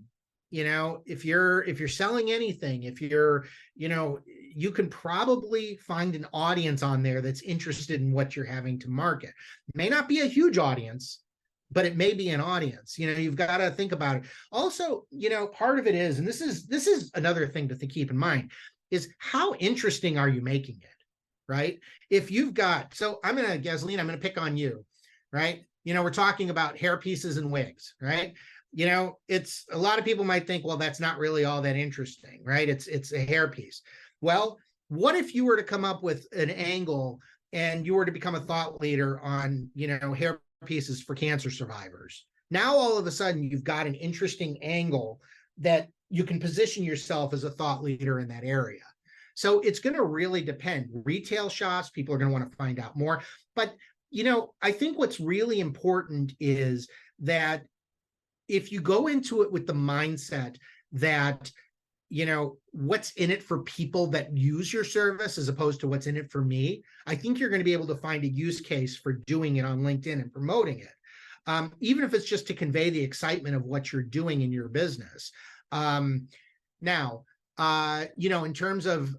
you know, if you're selling anything, if you're, you know, you can probably find an audience on there that's interested in what you're having to market. It may not be a huge audience, but it may be an audience. You know, you've got to think about it. Also, you know, part of it is, and this is another thing to keep in mind, is how interesting are you making it, right? If you've got, so Ghislaine, I'm going to pick on you, right? You know, we're talking about hair pieces and wigs, right? You know, it's, a lot of people might think, well, that's not really all that interesting, right? It's a hair piece. Well, what if you were to come up with an angle and you were to become a thought leader on, you know, hair pieces for cancer survivors? Now, all of a sudden, you've got an interesting angle that you can position yourself as a thought leader in that area. So it's going to really depend. Retail shops, people are going to want to find out more. But, you know, I think what's really important is that if you go into it with the mindset that, you know, what's in it for people that use your service as opposed to what's in it for me, I think you're going to be able to find a use case for doing it on LinkedIn and promoting it, even if it's just to convey the excitement of what you're doing in your business. Now, you know, in terms of,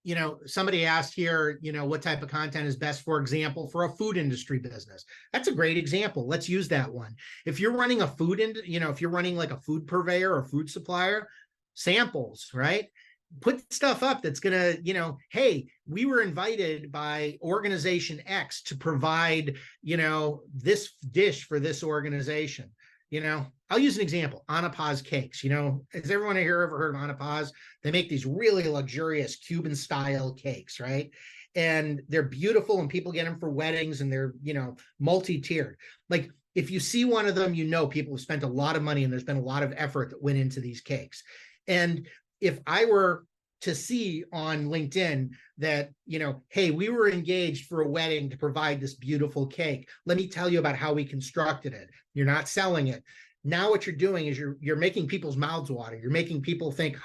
you know, somebody asked here, you know, what type of content is best, for example, for a food industry business. That's a great example. Let's use that one. If you're running a you know, if you're running like a food purveyor or food supplier, samples, right? Put stuff up that's going to, you know, hey, we were invited by organization X to provide, you know, this dish for this organization. You know, I'll use an example, Ana Paz cakes. You know, has everyone here ever heard of Ana Paz? They make these really luxurious Cuban style cakes, right? And they're beautiful and people get them for weddings and they're, you know, multi-tiered. Like if you see one of them, you know, people have spent a lot of money and there's been a lot of effort that went into these cakes. And if I were to see on LinkedIn that, you know, hey, we were engaged for a wedding to provide this beautiful cake. Let me tell you about how we constructed it. You're not selling it. Now what you're doing is you're making people's mouths water. You're making people think,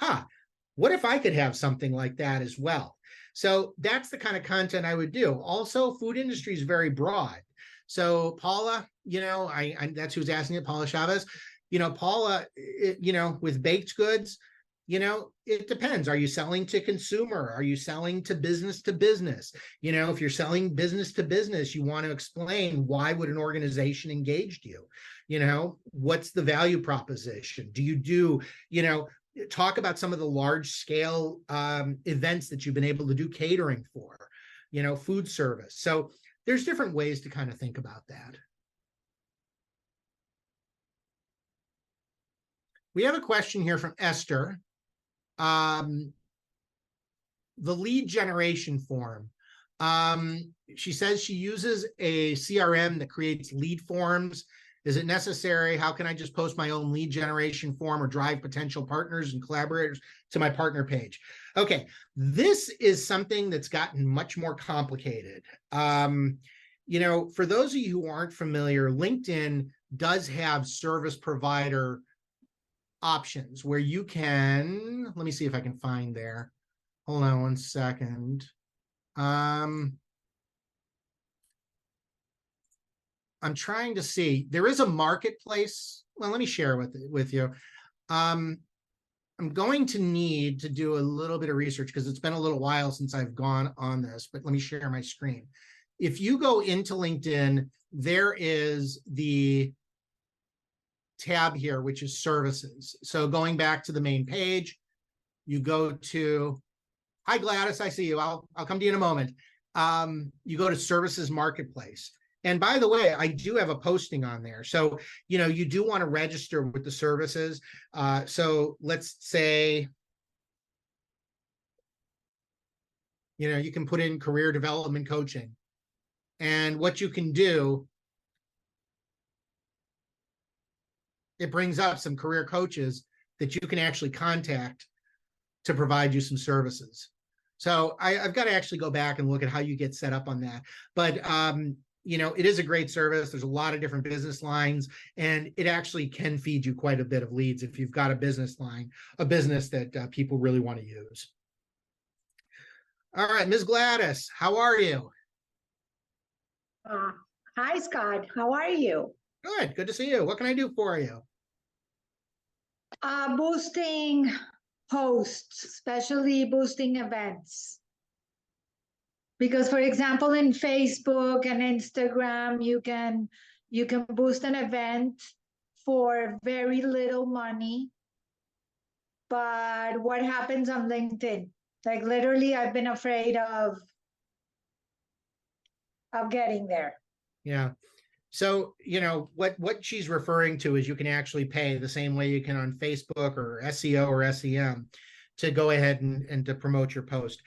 what if I could have something like that as well? So that's the kind of content I would do. Also, food industry is very broad. So Paula, you know, I that's who's asking it, Paula Chavez. You know, Paula, you know, with baked goods, you know, it depends. Are you selling to consumer? Are you selling to business to business? You know, if you're selling business to business, you want to explain why would an organization engage you? You know, what's the value proposition? Do you do, you know, talk about some of the large scale events that you've been able to do catering for, you know, food service. So there's different ways to kind of think about that. We have a question here from Esther. The lead generation form. She says she uses a CRM that creates lead forms Is it necessary? How can I just post my own lead generation form or drive potential partners and collaborators to my partner page? Okay, this is something that's gotten much more complicated. You know, for those of you who aren't familiar, LinkedIn does have service provider options where you can, let me see if I can find there. Hold on one second. I'm trying to see. There is a marketplace. Well, let me share with you. I'm going to need to do a little bit of research because it's been a little while since I've gone on this, but let me share my screen. If you go into LinkedIn, there is the tab here, which is services. So going back to the main page, you go to, hi Gladys, I see you. I'll come to you in a moment. You go to services marketplace. And by the way, I do have a posting on there. So, you know, you do want to register with the services. So let's say, you know, you can put in career development coaching. And what you can do, it brings up some career coaches that you can actually contact to provide you some services. So I've got to actually go back and look at how you get set up on that. But, you know, it is a great service. There's a lot of different business lines, and it actually can feed you quite a bit of leads if you've got a business line, a business that people really want to use. All right, Ms. Gladys, how are you? Hi, Scott. How are you? Good to see you. What can I do for you? Boosting posts, especially boosting events. Because, for example, in Facebook and Instagram, you can boost an event for very little money. But what happens on LinkedIn? Like literally, I've been afraid of getting there. Yeah. So, you know, what she's referring to is you can actually pay the same way you can on Facebook or SEO or SEM to go ahead and to promote your post.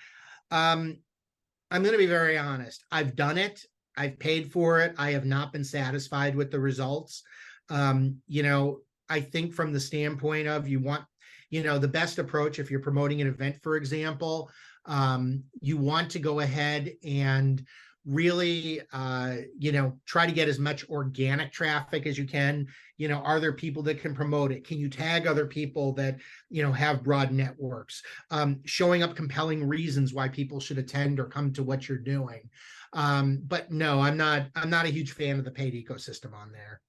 I'm going to be very honest. I've done it. I've paid for it. I have not been satisfied with the results. You know, I think from the standpoint of you want, you know, the best approach if you're promoting an event, for example, you want to go ahead and really, you know, try to get as much organic traffic as you can. You know, are there people that can promote it? Can you tag other people that, you know, have broad networks? Showing up compelling reasons why people should attend or come to what you're doing. But no, I'm not a huge fan of the paid ecosystem on there.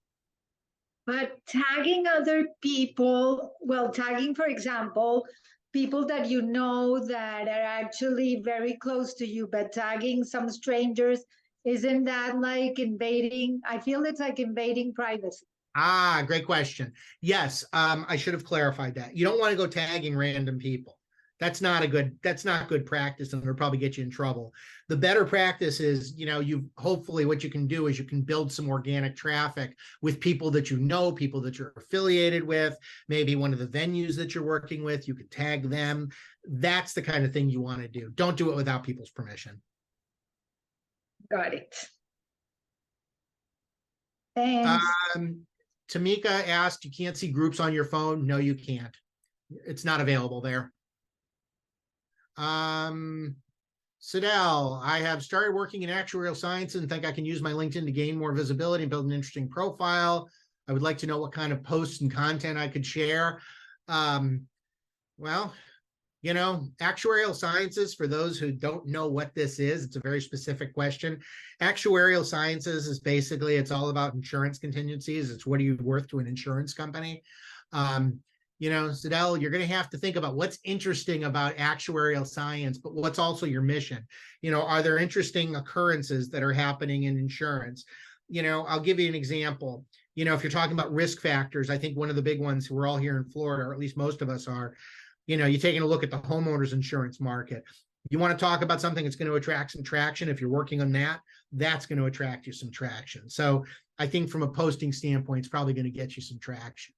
But tagging other people, well, tagging, for example, people that you know that are actually very close to you, but tagging some strangers, isn't that like invading? I feel it's like invading privacy. Ah, great question. Yes, I should have clarified that. You don't want to go tagging random people. That's not good practice, and it'll probably get you in trouble. The better practice is, you know, hopefully what you can do is you can build some organic traffic with people that you know, people that you're affiliated with, maybe one of the venues that you're working with, you could tag them. That's the kind of thing you want to do. Don't do it without people's permission. Got it. Thanks. Tamika asked, you can't see groups on your phone? No, you can't. It's not available there. Sidel, I have started working in actuarial science and think I can use my LinkedIn to gain more visibility and build an interesting profile. I would like to know what kind of posts and content I could share. Well, you know, actuarial sciences, for those who don't know what this is, it's a very specific question. Actuarial sciences is basically, it's all about insurance contingencies. It's what are you worth to an insurance company? You know, Sidel, you're going to have to think about what's interesting about actuarial science, but what's also your mission? You know, are there interesting occurrences that are happening in insurance? You know, I'll give you an example. You know, if you're talking about risk factors, I think one of the big ones, we're all here in Florida, or at least most of us are, you know, you're taking a look at the homeowners insurance market. You want to talk about something that's going to attract some traction. If you're working on that, that's going to attract you some traction. So I think from a posting standpoint, it's probably going to get you some traction.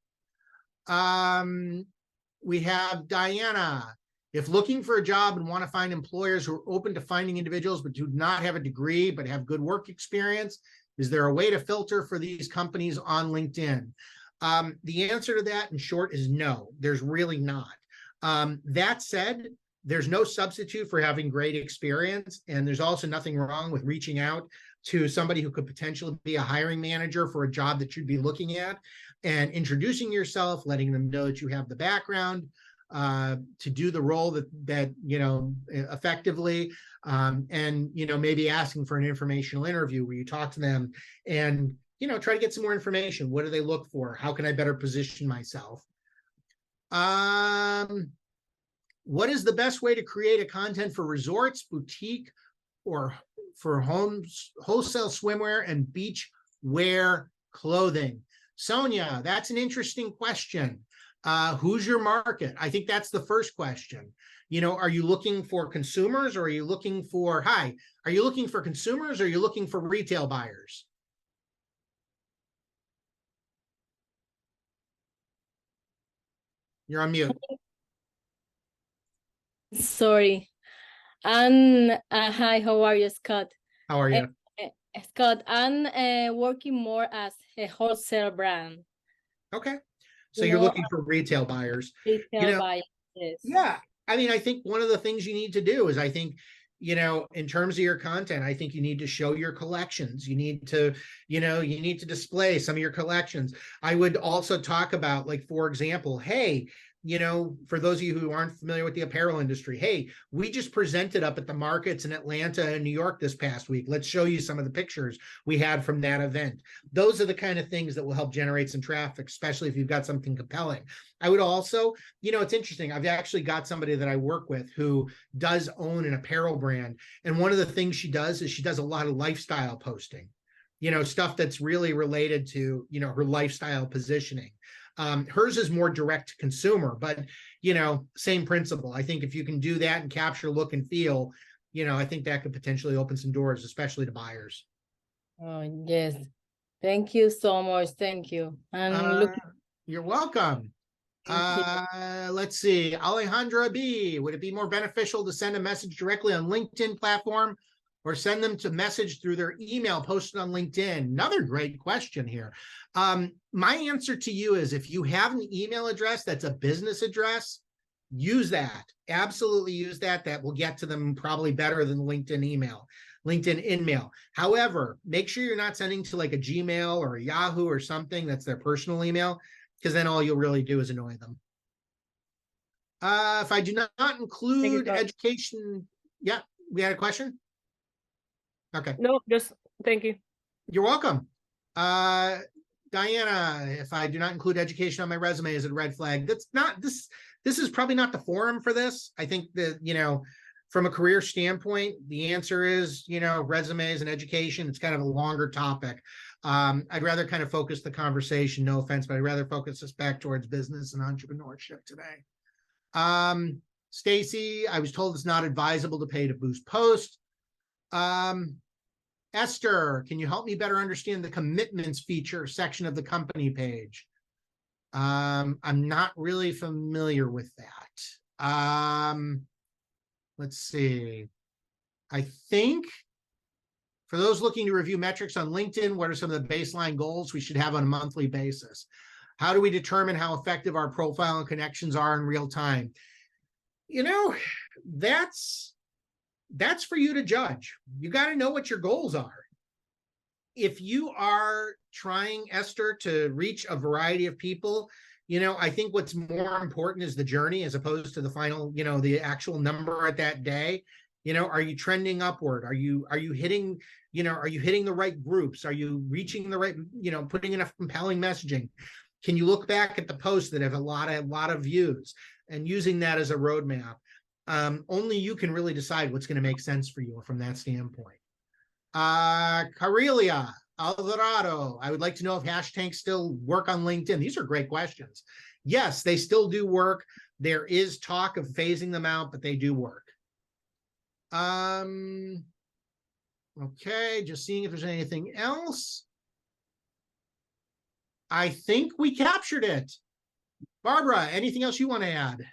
We have Diana. If looking for a job and want to find employers who are open to finding individuals but do not have a degree but have good work experience, Is there a way to filter for these companies on LinkedIn? The answer to that in short is no, there's really not. That said, there's no substitute for having great experience. And there's also nothing wrong with reaching out to somebody who could potentially be a hiring manager for a job that you'd be looking at and introducing yourself, letting them know that you have the background to do the role that you know, effectively, and, you know, maybe asking for an informational interview where you talk to them and, you know, try to get some more information. What do they look for? How can I better position myself? What is the best way to create a content for resorts, boutique, or for homes, wholesale swimwear and beach wear clothing? Sonia, that's an interesting question. Who's your market? I think that's the first question. You know, are you looking for consumers, or are you looking for, are you looking for consumers, or are you looking for retail buyers? You're on mute. Sorry. And hi, how are you, Scott? How are you? Scott, I'm working more as a wholesale brand. Okay. So You you're know, looking for retail buyers. Retail know, buyers. Yes. Yeah. I mean, I think one of the things you need to do is, I think, you know, in terms of your content, I think you need to show your collections. You need to, you know, you need to display some of your collections. I would also talk about, like, for example, hey, you know, for those of you who aren't familiar with the apparel industry, hey, we just presented up at the markets in Atlanta and New York this past week. Let's show you some of the pictures we had from that event. Those are the kind of things that will help generate some traffic, especially if you've got something compelling. I would also, you know, it's interesting. I've actually got somebody that I work with who does own an apparel brand. And one of the things she does is she does a lot of lifestyle posting, you know, stuff that's really related to, you know, her lifestyle positioning. Hers is more direct to consumer, but, you know, same principle. I think if you can do that and capture look and feel, you know, I think that could potentially open some doors, especially to buyers. Oh, yes. Thank you so much. Thank you. And You're welcome. Let's see. Alejandra B, would it be more beneficial to send a message directly on LinkedIn platform or send them to message through their email posted on LinkedIn? Another great question here. My answer to you is, if you have an email address that's a business address, use that. Absolutely use that. That will get to them probably better than LinkedIn email, LinkedIn InMail. However, make sure you're not sending to like a Gmail or a Yahoo or something that's their personal email, because then all you'll really do is annoy them. If I do not include education, yeah, we had a question? Okay. No, just thank you. You're welcome. Diana, if I do not include education on my resume, is it a red flag? That's not, this is probably not the forum for this. I think that, you know, from a career standpoint, the answer is, you know, resumes and education. It's kind of a longer topic. I'd rather kind of focus the conversation, no offense, but I'd rather focus this back towards business and entrepreneurship today. Stacy, I was told it's not advisable to pay to boost post. Esther, can you help me better understand the commitments feature section of the company page? I'm not really familiar with that. Let's see. I think for those looking to review metrics on LinkedIn, what are some of the baseline goals we should have on a monthly basis? How do we determine how effective our profile and connections are in real time? You know, that's for you to judge. You got to know what your goals are. If you are trying, Esther, to reach a variety of people, you know, I think what's more important is the journey as opposed to the final, you know, the actual number at that day. You know, are you trending upward? Are you hitting, you know, are you hitting the right groups? Are you reaching the right, you know, putting enough compelling messaging? Can you look back at the posts that have a lot of views and using that as a roadmap? Only you can really decide what's going to make sense for you from that standpoint. Carelia Alvarado, I would like to know if hashtags still work on LinkedIn. These are great questions. Yes, they still do work. There is talk of phasing them out, but they do work. Okay, just seeing if there's anything else. I think we captured it. Barbara, anything else you want to add?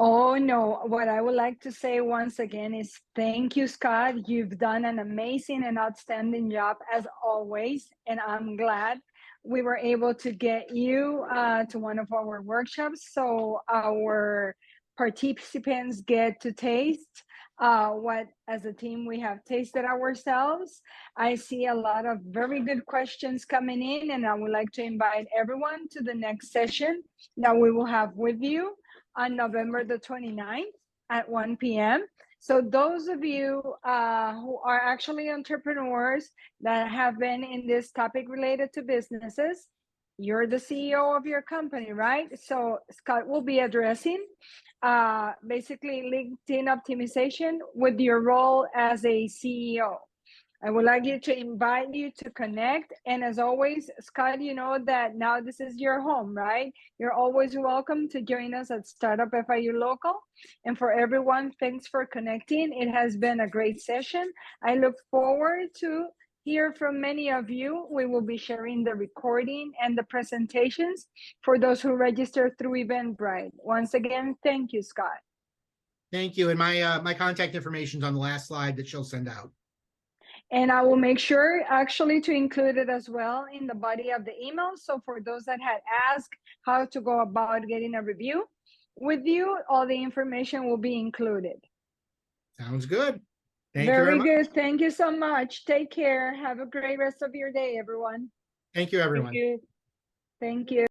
Oh, no. What I would like to say once again is thank you, Scott. You've done an amazing and outstanding job as always. And I'm glad we were able to get you to one of our workshops so our participants get to taste what as a team we have tasted ourselves. I see a lot of very good questions coming in, and I would like to invite everyone to the next session that we will have with you on November the 29th at 1 p.m. So those of you who are actually entrepreneurs that have been in this topic related to businesses, you're the CEO of your company, right? So Scott will be addressing basically LinkedIn optimization with your role as a CEO. I would like to invite you to connect. And as always, Scott, you know that now this is your home, right? You're always welcome to join us at Startup FIU Local. And for everyone, thanks for connecting. It has been a great session. I look forward to hear from many of you. We will be sharing the recording and the presentations for those who register through Eventbrite. Once again, thank you, Scott. Thank you. And my contact information is on the last slide that she'll send out. And I will make sure actually to include it as well in the body of the email. So for those that had asked how to go about getting a review with you, all the information will be included. Sounds good. Thank you very Very much. good. Thank you so much. Take care. Have a great rest of your day, everyone. Thank you, everyone. Thank you. Thank you.